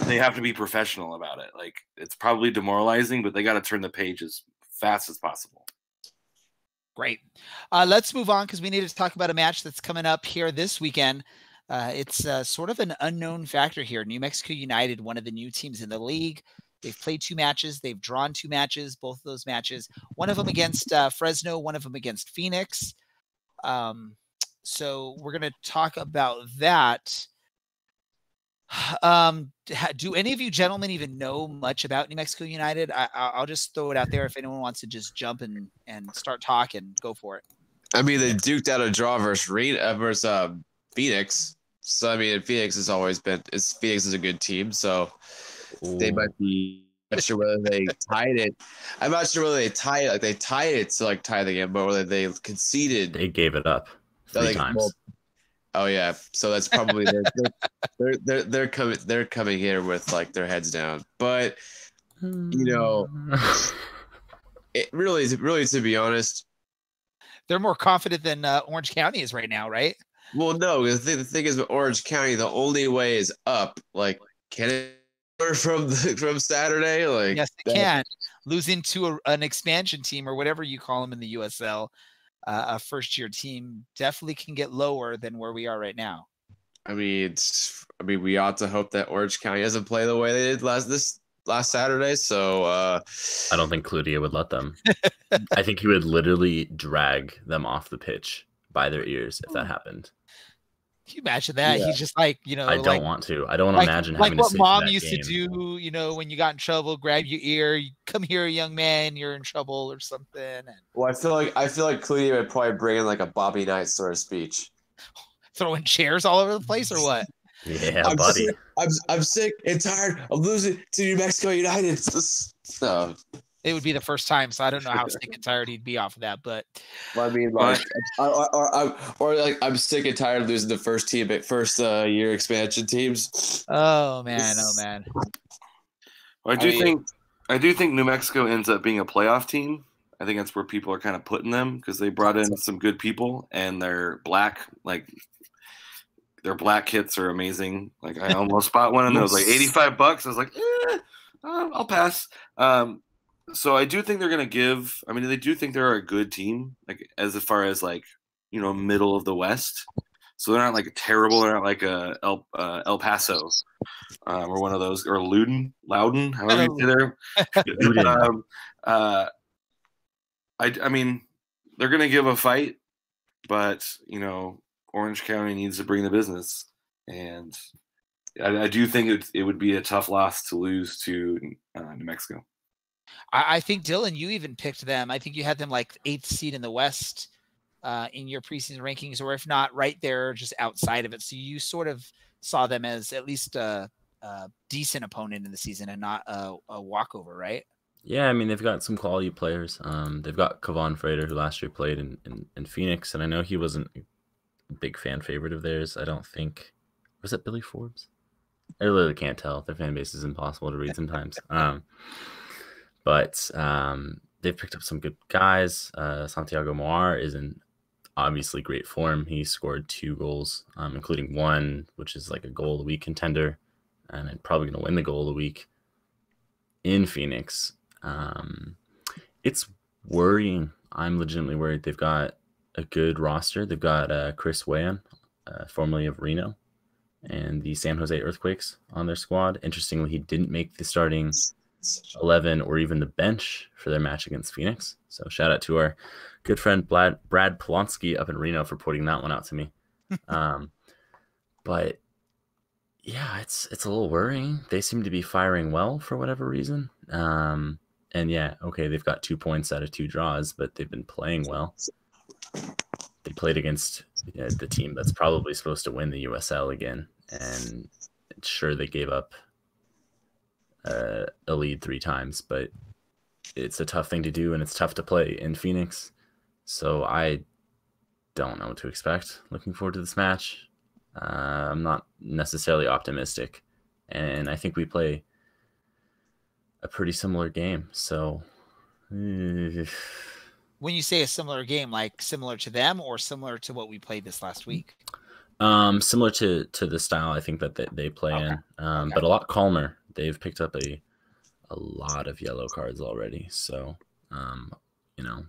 they have to be professional about it. Like it's probably demoralizing, but they got to turn the page as fast as possible. Great. Let's move on because we need to talk about a match that's coming up here this weekend. It's sort of an unknown factor here. New Mexico United, one of the new teams in the league. They've played 2 matches. They've drawn 2 matches, both of those matches. One of them against Fresno, one of them against Phoenix. So we're going to talk about that. Do any of you gentlemen even know much about New Mexico United? I'll just throw it out there. If anyone wants to just jump and start talking, go for it. I mean, they duked out a draw versus Phoenix. So, I mean, Phoenix has always been – Phoenix is a good team, so they might be – I'm not sure whether they tied it. I'm not sure whether they tied it. Like, they tied it to, like, tie the game, but whether they conceded – They gave it up 3 times. Well, oh, yeah. So that's probably they're coming here with, like, their heads down. But, it really, to be honest – they're more confident than Orange County is right now, right? Well, no, the thing is with Orange County, the only way is up. Like, can it from Saturday? Like, yes, they can. Losing to an expansion team or whatever you call them in the USL, a first-year team definitely can get lower than where we are right now. I mean, we ought to hope that Orange County doesn't play the way they did last Saturday. So I don't think Cloutier would let them. I think he would literally drag them off the pitch by their ears if that happened. Can you imagine that? Yeah. He's just like, I don't want to. I don't want to imagine having to what sit mom used to do, when you got in trouble, grab your ear, come here, young man, you're in trouble or something. And... Well, I feel like Cloutier would probably bring in like a Bobby Knight sort of speech. Throwing chairs all over the place or what? Yeah, buddy. I'm sick and tired of losing to New Mexico United. It would be the first time, so I don't know how sick and tired he'd be off of that. But well, I mean, like, I'm sick and tired of losing the first year expansion teams. Oh man. Well, I do think New Mexico ends up being a playoff team. I think that's where people are kind of putting them because they brought in some good people and they're black, like their black kits are amazing. Like I almost bought one and it was like $85. I was like, I'll pass. So I do think they're going to give. I mean, they do think they're a good team, like as far as like middle of the West. So they're not like terrible. They're not like a El Paso or one of those, or Loudon, however you say there. I mean, they're going to give a fight, but Orange County needs to bring the business, and I do think it would be a tough loss to lose to New Mexico. I think, Dylan, you even picked them. I think you had them like 8th seed in the West in your preseason rankings, or if not, right there, just outside of it. So you sort of saw them as at least a decent opponent in the season and not a walkover, right? Yeah, I mean, they've got some quality players. They've got Kevon Frater, who last year played in Phoenix, and I know he wasn't a big fan favorite of theirs. I don't think. Was it Billy Forbes? I literally can't tell. Their fan base is impossible to read sometimes. But they've picked up some good guys. Santiago Moar is in obviously great form. He scored 2 goals, including one, which is like a goal of the week contender, and I'm probably going to win the goal of the week in Phoenix. It's worrying. I'm legitimately worried. They've got a good roster. They've got Chris Wayan, formerly of Reno, and the San Jose Earthquakes on their squad. Interestingly, he didn't make the starting 11 or even the bench for their match against Phoenix. So shout out to our good friend Brad Polonsky up in Reno for pointing that one out to me. But yeah, it's a little worrying. They seem to be firing well for whatever reason. And yeah, okay, they've got 2 points out of 2 draws, but they've been playing well. They played against the team that's probably supposed to win the USL again, and sure, they gave up a lead 3 times, but it's a tough thing to do, and it's tough to play in Phoenix. So I don't know what to expect. Looking forward to this match. I'm not necessarily optimistic, and I think we play a pretty similar game. So when you say a similar game, like similar to them or similar to what we played this last week? Similar to the style I think that they play in, but a lot calmer. They've picked up a lot of yellow cards already. So,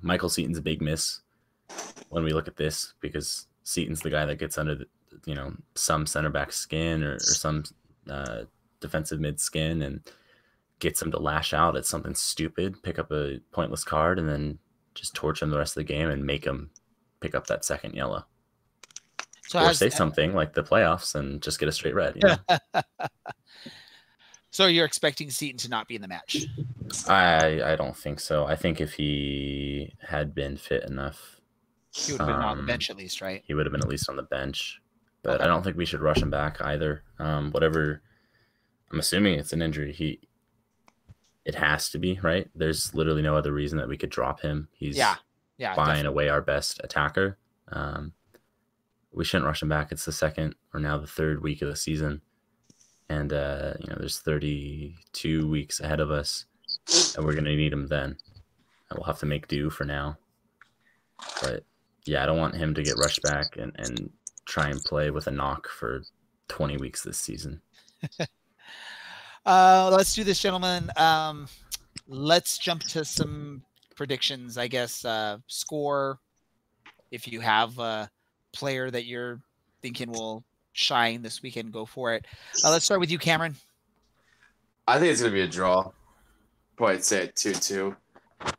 Michael Seaton's a big miss when we look at this, because Seaton's the guy that gets under some center back skin or some defensive mid skin and gets him to lash out at something stupid, pick up a pointless card, and then just torch him the rest of the game and make him pick up that second yellow. So or say something like the playoffs and just get a straight red. So you're expecting Seaton to not be in the match? I don't think so. I think if he had been fit enough, he would have been on the bench at least, right? He would have been at least on the bench. But I don't think we should rush him back either. Whatever, I'm assuming it's an injury. It has to be, right? There's literally no other reason that we could drop him. He's buying away our best attacker. We shouldn't rush him back. It's the second or now the third week of the season. And, there's 32 weeks ahead of us, and we're going to need him then. And we'll have to make do for now. But, yeah, I don't want him to get rushed back and try and play with a knock for 20 weeks this season. Let's do this, gentlemen. Let's jump to some predictions, I guess. Score, if you have a player that you're thinking will shine this weekend, go for it. Let's start with you, Cameron. I think it's going to be a draw. Probably say it 2-2.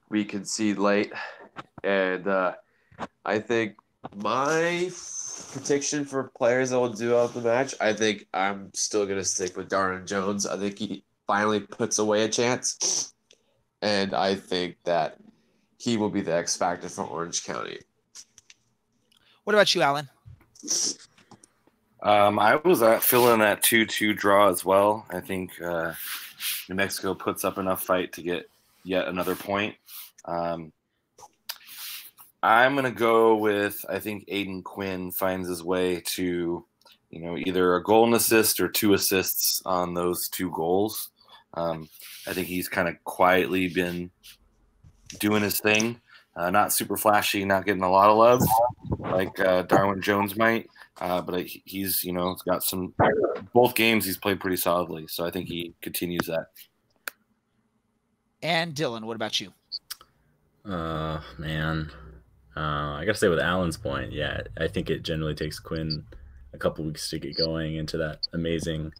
We concede late. And I think my prediction for players that will do out the match, I think I'm still going to stick with Darwin Jones. I think he finally puts away a chance. And I think that he will be the X factor for Orange County. What about you, Alan? I was feeling that 2-2 draw as well. I think New Mexico puts up enough fight to get yet another point. I'm going to go with, I think Aiden Quinn finds his way to, either a goal and assist or 2 assists on those 2 goals. I think he's kind of quietly been doing his thing. Not super flashy, not getting a lot of love like Darwin Jones might, But he's got some both games he's played pretty solidly, so I think he continues that. And Dylan, what about you? Man, I gotta say with Alan's point, yeah, I think it generally takes Quinn a couple weeks to get going into that amazing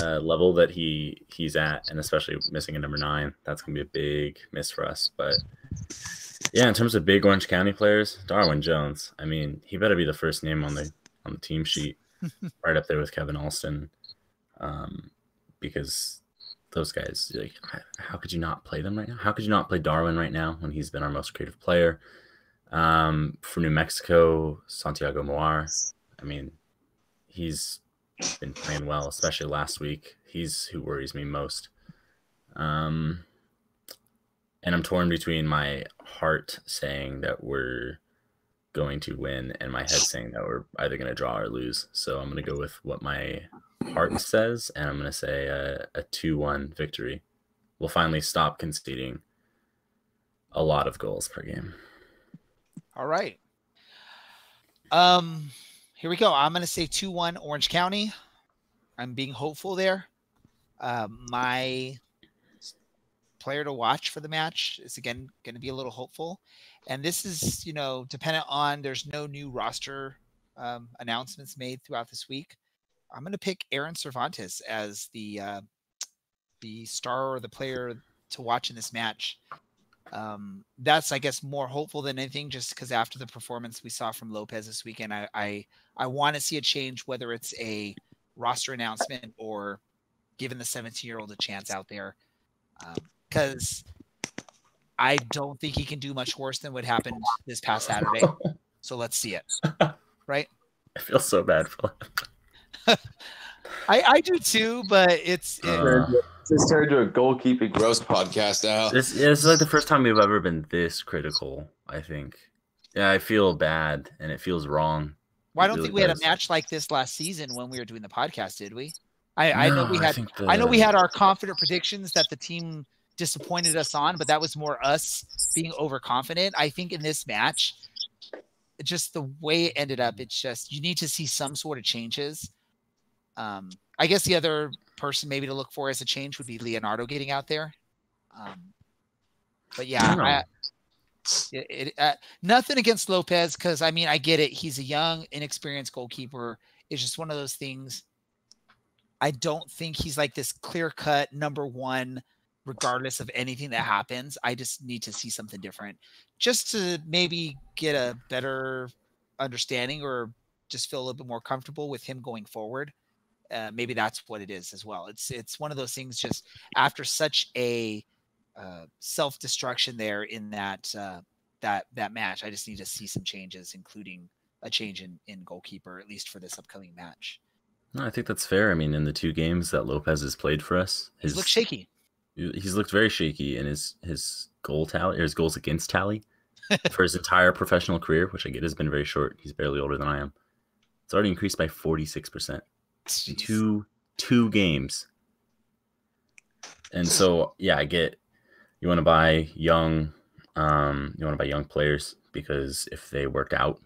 level that he's at, and especially missing a number 9, that's gonna be a big miss for us. But yeah, in terms of big Orange County players, Darwin Jones, I mean, he better be the first name on the team sheet, right up there with Kevin Alston, because those guys, like, how could you not play them right now? How could you not play Darwin right now when he's been our most creative player? For New Mexico, Santiago Moar, I mean, he's been playing well, especially last week. He's who worries me most. And I'm torn between my heart saying that we're going to win and my head saying that we're either going to draw or lose. So I'm going to go with what my heart says, and I'm going to say a 2-1 victory. We'll finally stop conceding a lot of goals per game. All right. Here we go. I'm going to say 2-1 Orange County. I'm being hopeful there. My player to watch for the match is, again, going to be a little hopeful. And this is, dependent on, there's no new roster announcements made throughout this week. I'm going to pick Aaron Cervantes as the star or the player to watch in this match. That's, I guess, more hopeful than anything, just because after the performance we saw from Lopez this weekend, I want to see a change, whether it's a roster announcement or giving the 17-year-old a chance out there. Because I don't think he can do much worse than what happened this past Saturday. So let's see it. Right? I feel so bad for him. I do too, but it's turned to a goalkeeping roast podcast now. This is like the first time we've ever been this critical, I think. Yeah, I feel bad and it feels wrong. Well, I don't think we had a match like this last season when we were doing the podcast, did we? I know we had our confident predictions that the team disappointed us on, but that was more us being overconfident. I think in this match, just the way it ended up, it's just you need to see some sort of changes. I guess the other person maybe to look for as a change would be Leonardo getting out there. But yeah, nothing against Lopez, because I mean, I get it. He's a young, inexperienced goalkeeper. It's just one of those things. I don't think he's like this clear-cut number 1, regardless of anything that happens. I just need to see something different just to maybe get a better understanding or just feel a little bit more comfortable with him going forward. Maybe that's what it is as well. It's one of those things, just after such a self-destruction there in that match, I just need to see some changes, including a change in goalkeeper, at least for this upcoming match. No, I think that's fair. I mean, in the 2 games that Lopez has played for us, he's looked shaky. He's looked very shaky in his goal tally, or his goals against tally for his entire professional career, which I get has been very short. He's barely older than I am. It's already increased by 46% in two games. And so, yeah, I get you want to buy young players, because if they work out,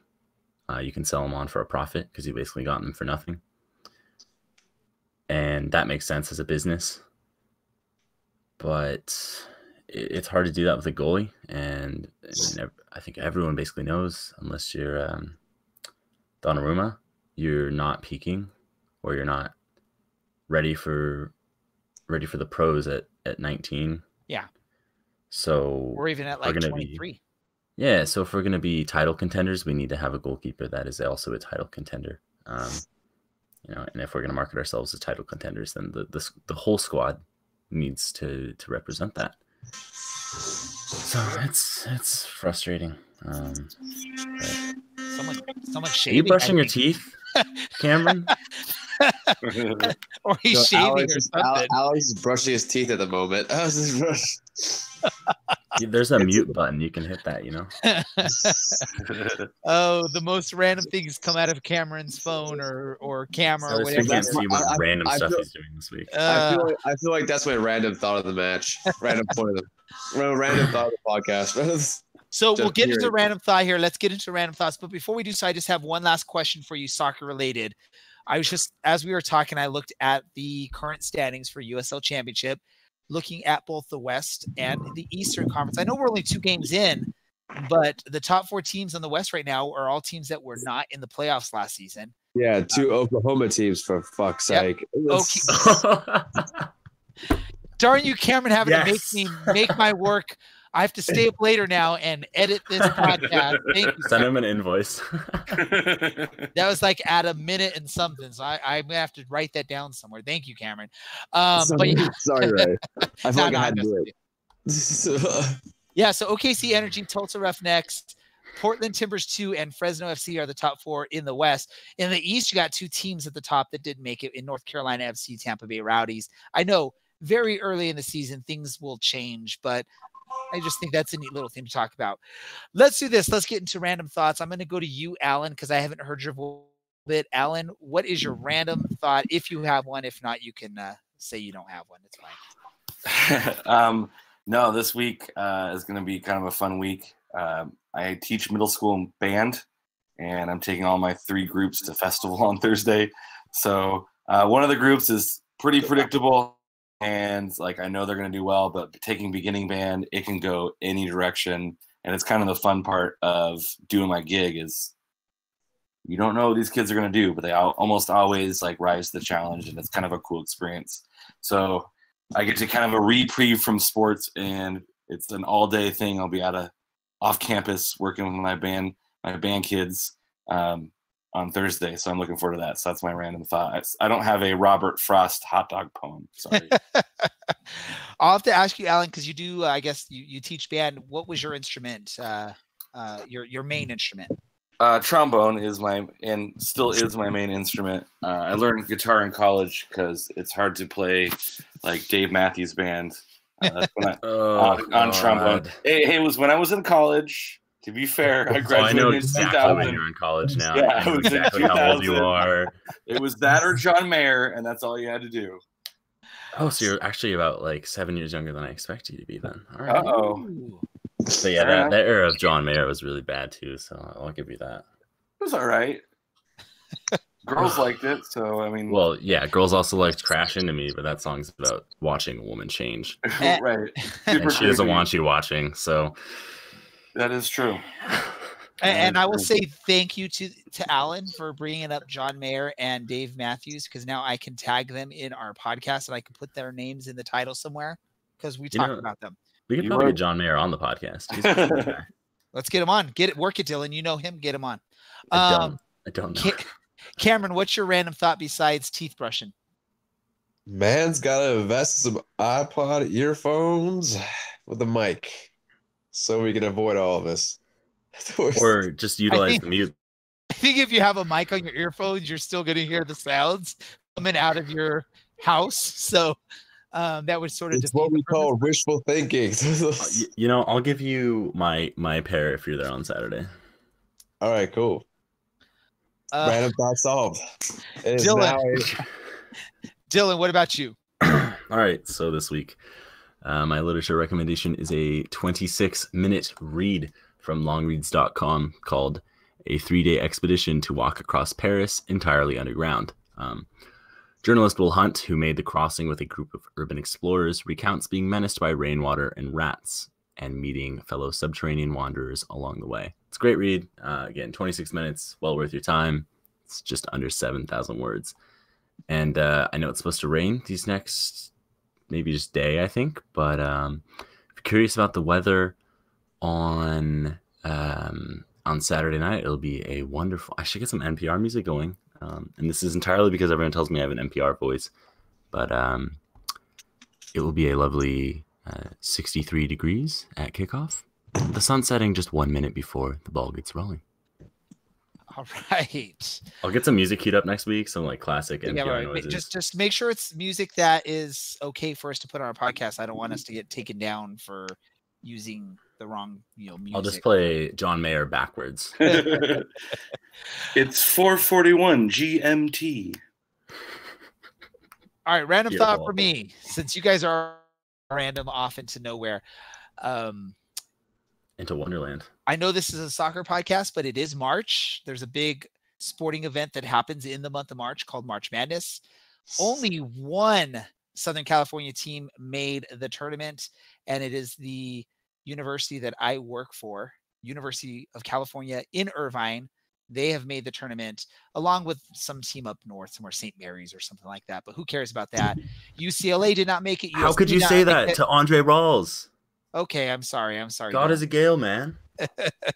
you can sell them on for a profit, because you basically got them for nothing. And that makes sense as a business. But it's hard to do that with a goalie. And I think everyone basically knows, unless you're Donnarumma, you're not peaking, or you're not ready for the pros at 19. Yeah. So or even at like 23. Yeah. So if we're going to be title contenders, we need to have a goalkeeper that is also a title contender. And if we're going to market ourselves as title contenders, then the whole squad needs to represent that. So it's frustrating. Someone shaving. Are you brushing your teeth, Cameron? Or he's shaving or something. Alex is brushing his teeth at the moment. There's a mute button. You can hit that, Oh, the most random things come out of Cameron's phone or camera. Or whatever. You can't see what random stuff he's doing this week. I feel like that's my random thought of the match. Random thought of the podcast. So we'll get into hearing. random thought here. Let's get into random thoughts. But before we do so, I just have one last question for you, soccer related. I was just, as we were talking, I looked at the current standings for USL Championship, looking at both the West and the Eastern Conference. I know we're only 2 games in, but the top 4 teams on the West right now are all teams that were not in the playoffs last season. Yeah, 2 Oklahoma teams, for fuck's sake. Darn you, Cameron, having to make me make my work. I have to stay up later now and edit this podcast. Thank you. Send him an invoice. That was like at a minute and something. So I'm going to have to write that down somewhere. Thank you, Cameron. Sorry, Ray. I feel like I had to do it. Yeah, so OKC Energy, Tulsa Roughnecks, Portland Timbers 2, and Fresno FC are the top 4 in the West. In the East, you got 2 teams at the top that didn't make it in North Carolina FC, Tampa Bay Rowdies. I know very early in the season, things will change, but I just think that's a neat little thing to talk about. Let's do this. Let's get into random thoughts. I'm going to go to you, Alan, because I haven't heard your voice a bit. Alan, what is your random thought? If you have one, if not, you can say you don't have one. It's fine. No, this week is going to be kind of a fun week. I teach middle school band, and I'm taking all my 3 groups to festival on Thursday. So one of the groups is pretty predictable, and like I know they're going to do well, but taking beginning band, it can go any direction. And it's kind of the fun part of doing my gig is you don't know what these kids are going to do, but they almost always like rise to the challenge, and it's kind of a cool experience. So I get to kind of a reprieve from sports, and it's an all-day thing. I'll be off campus working with my band kids on Thursday. So I'm looking forward to that. So that's my random thought. I don't have a Robert Frost hot dog poem. Sorry. I'll have to ask you, Alan, because you do, I guess you teach band. What was your instrument? Your main instrument? Trombone is still is my main instrument. I learned guitar in college because it's hard to play like Dave Matthews Band. That's when on trombone. Hey, it was when I was in college. To be fair, I graduated. I know exactly when you're in college now. Yeah, I know exactly how old you are. It was that or John Mayer, and that's all you had to do. Oh, so you're actually about like 7 years younger than I expect you to be then. All right. Uh-oh. So yeah, that era of John Mayer was really bad too. So I'll give you that. It was all right. Girls liked it, so I mean. Well, yeah, girls also liked "Crash Into Me," but that song's about watching a woman change. Right. And she doesn't want you watching, so. That is true. And I will say thank you to Alan for bringing up John Mayer and Dave Matthews, because now I can tag them in our podcast and I can put their names in the title somewhere because we talk about them. We could probably get John Mayer on the podcast. Let's get him on. Work it, Dylan. You know him. Get him on. I don't know. Cameron, what's your random thought besides teeth brushing? Man's got to invest in some iPod earphones with a mic so we can avoid all of this. Or just utilize the mute. I think if you have a mic on your earphones, you're still going to hear the sounds coming out of your house. So that would sort of. It's what we call wishful thinking. I'll give you my pair if you're there on Saturday. All right, cool. Random thought solved. Dylan, what about you? All right, so this week, my literature recommendation is a 26-minute read from longreads.com called A 3-Day Expedition to Walk Across Paris Entirely Underground. Journalist Will Hunt, who made the crossing with a group of urban explorers, recounts being menaced by rainwater and rats and meeting fellow subterranean wanderers along the way. It's a great read. Again, 26 minutes, well worth your time. It's just under 7,000 words. And I know it's supposed to rain these next maybe just day, I think. But if you're curious about the weather on Saturday night, it'll be a wonderful. I should get some NPR music going, and this is entirely because everyone tells me I have an NPR voice. But it will be a lovely 63 degrees at kickoff. The sun setting just 1 minute before the ball gets rolling. All right. I'll get some music queued up next week, some like classic NPR noises. Just make sure it's music that is okay for us to put on our podcast. I don't want us to get taken down for using the wrong, music. I'll just play John Mayer backwards. It's 4:41 GMT. All right, random thought for me, since you guys are random off into nowhere. into Wonderland. I know this is a soccer podcast, but it is March. There's a big sporting event that happens in the month of March called March Madness. Only one Southern California team made the tournament, and it is the university that I work for, University of California in Irvine. They have made the tournament along with some team up north, somewhere St. Mary's or something like that. But who cares about that? UCLA did not make it. How could you say that to Andre Rawls? Okay, I'm sorry. God is a Gale, man.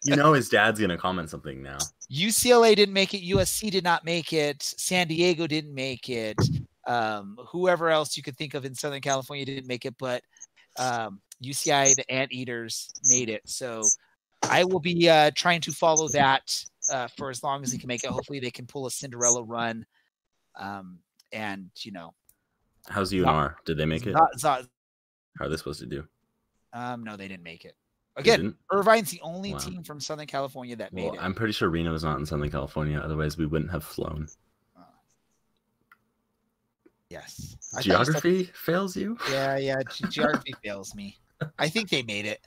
You know his dad's going to comment something now. UCLA didn't make it. USC did not make it. San Diego didn't make it. Whoever else you could think of in Southern California didn't make it. But UCI, the Anteaters, made it. So I will be trying to follow that for as long as they can make it. Hopefully they can pull a Cinderella run. And, you know. How's UNR? Did they make it? How are they supposed to do? No, they didn't make it. Again, Irvine's the only team from Southern California that made it. I'm pretty sure Reno is not in Southern California. Otherwise, we wouldn't have flown. Yes. Geography fails you? Yeah. Geography fails me. I think they made it.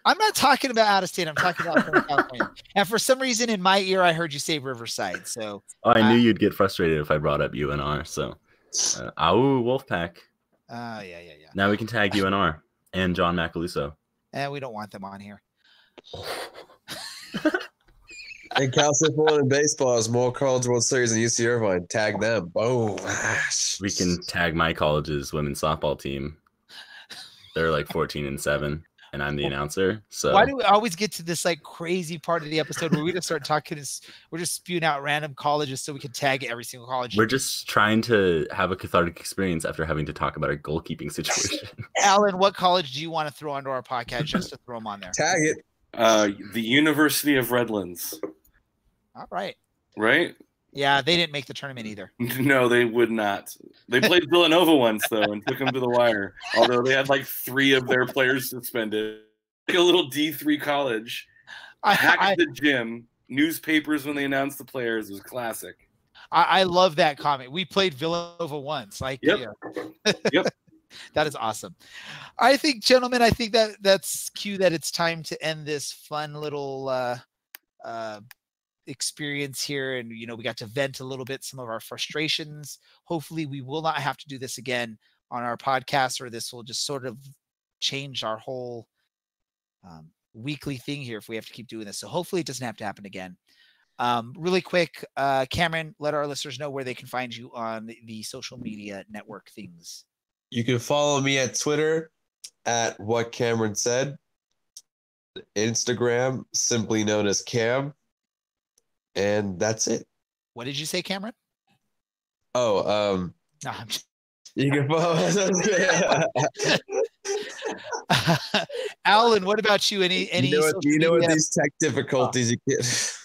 I'm not talking about out of state. I'm talking about Southern California. And for some reason in my ear, I heard you say Riverside. So I knew you'd get frustrated if I brought up UNR. So, Wolfpack. Yeah. Now we can tag UNR and John Macaluso. And we don't want them on here. And Cal State Fullerton baseball has more College World Series than UC Irvine. Tag them. Boom. We can tag my college's women's softball team. They're like 14-7, and I'm the announcer. So why do we always get to this like crazy part of the episode where we just start talking? We're just spewing out random colleges so we can tag every single college. We're just trying to have a cathartic experience after having to talk about our goalkeeping situation. Alan, what college do you want to throw onto our podcast just to throw them on there? Tag it. The University of Redlands. All right. Right? Yeah, they didn't make the tournament either. No, they would not. They played Villanova once, though, and took them to the wire. Although they had like 3 of their players suspended. Like a little D3 college. Hacked the gym. Newspapers when they announced the players. It was classic. I love that comment. We played Villanova once. Like, yep. Yeah. Yep. That is awesome. I think, gentlemen, that's cue that it's time to end this fun little experience here. And, you know, we got to vent a little bit some of our frustrations. Hopefully we will not have to do this again on our podcast, or this will just sort of change our whole weekly thing here if we have to keep doing this. So hopefully it doesn't have to happen again. Really quick, Cameron, let our listeners know where they can find you on the social media network things. You can follow me at Twitter at What Cameron Said. Instagram, simply known as Cam. And that's it. What did you say, Cameron? Oh, no, I'm just... You can follow us. Alan, what about you? Any you know what these tech difficulties you get.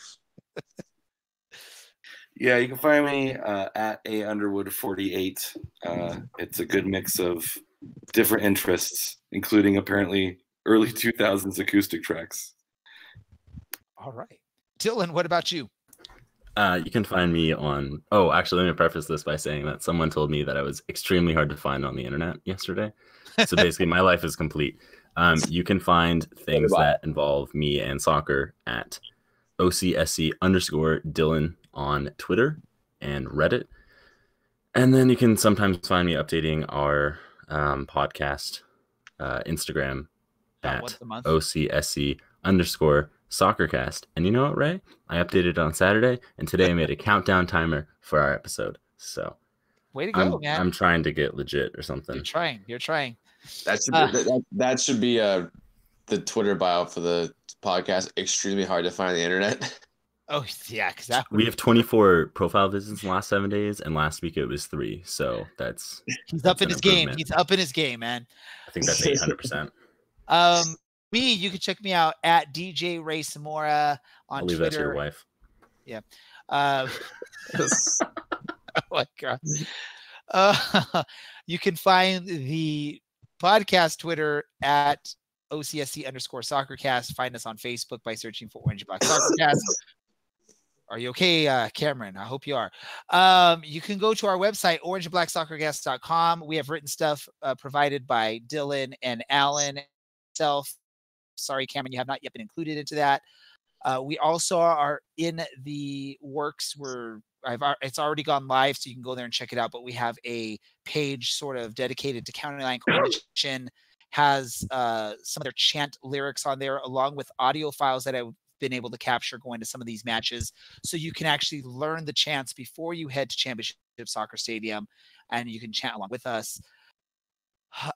Yeah, you can find me at @Underwood48. It's a good mix of different interests, including apparently early 2000s acoustic tracks. All right. Dylan, what about you? You can find me on... Oh, actually, let me preface this by saying that someone told me that I was extremely hard to find on the internet yesterday. So basically, my life is complete. You can find things that involve me and soccer at OCSC_Dylan on Twitter and Reddit. And then you can sometimes find me updating our podcast Instagram at OCSC_SoccerCast. And you know what, Ray? I updated it on Saturday, and today I made a countdown timer for our episode. So way to go, man. I'm trying to get legit or something. You're trying. That should be the Twitter bio for the podcast. Extremely hard to find on the internet. Oh, yeah, because we have 24 profile visits in the last 7 days, and last week it was 3. So he's up in his game. He's up in his game, man. I think that's 800%. Me, you can check me out at DJ Ray Samora on I'll leave Twitter. That to your wife. Yeah. Oh my God. You can find the podcast Twitter at OCSC_SoccerCast. Find us on Facebook by searching for Orange and Black SoccerCast. Are you okay, Cameron? I hope you are. You can go to our website, orangeandblacksoccercast.com. We have written stuff provided by Dylan and Alan himself. sorry, Cameron, you have not yet been included into that. We also are in the works where it's already gone live, so you can go there and check it out. But we have a page sort of dedicated to County Line Coalition, has some of their chant lyrics on there, along with audio files that I've been able to capture going to some of these matches. So you can actually learn the chants before you head to Championship Soccer Stadium, and you can chant along with us.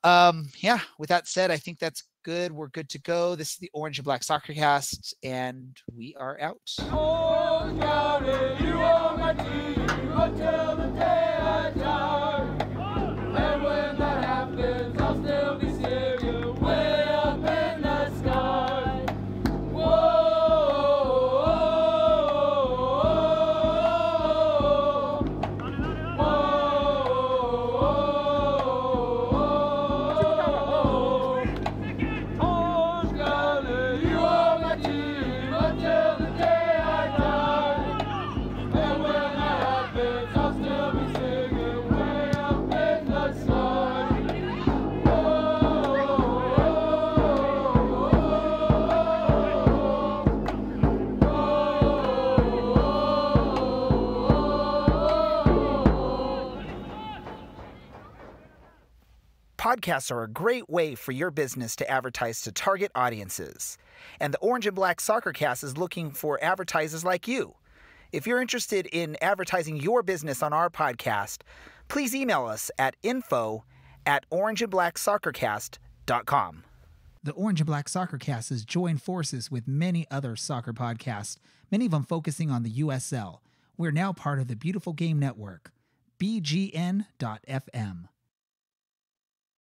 Yeah, with that said, I think that's good. We're good to go. This is the Orange and Black SoccerCast, and we are out. Oh, County, you are my team until the day I die. And when that happens, I'll still be singing way up in the sky. Whoa. Podcasts are a great way for your business to advertise to target audiences. And the Orange and Black SoccerCast is looking for advertisers like you. If you're interested in advertising your business on our podcast, please email us at info@orangeandblacksoccercast.com. The Orange and Black SoccerCast has joined forces with many other soccer podcasts, many of them focusing on the USL. We're now part of the Beautiful Game Network, bgn.fm.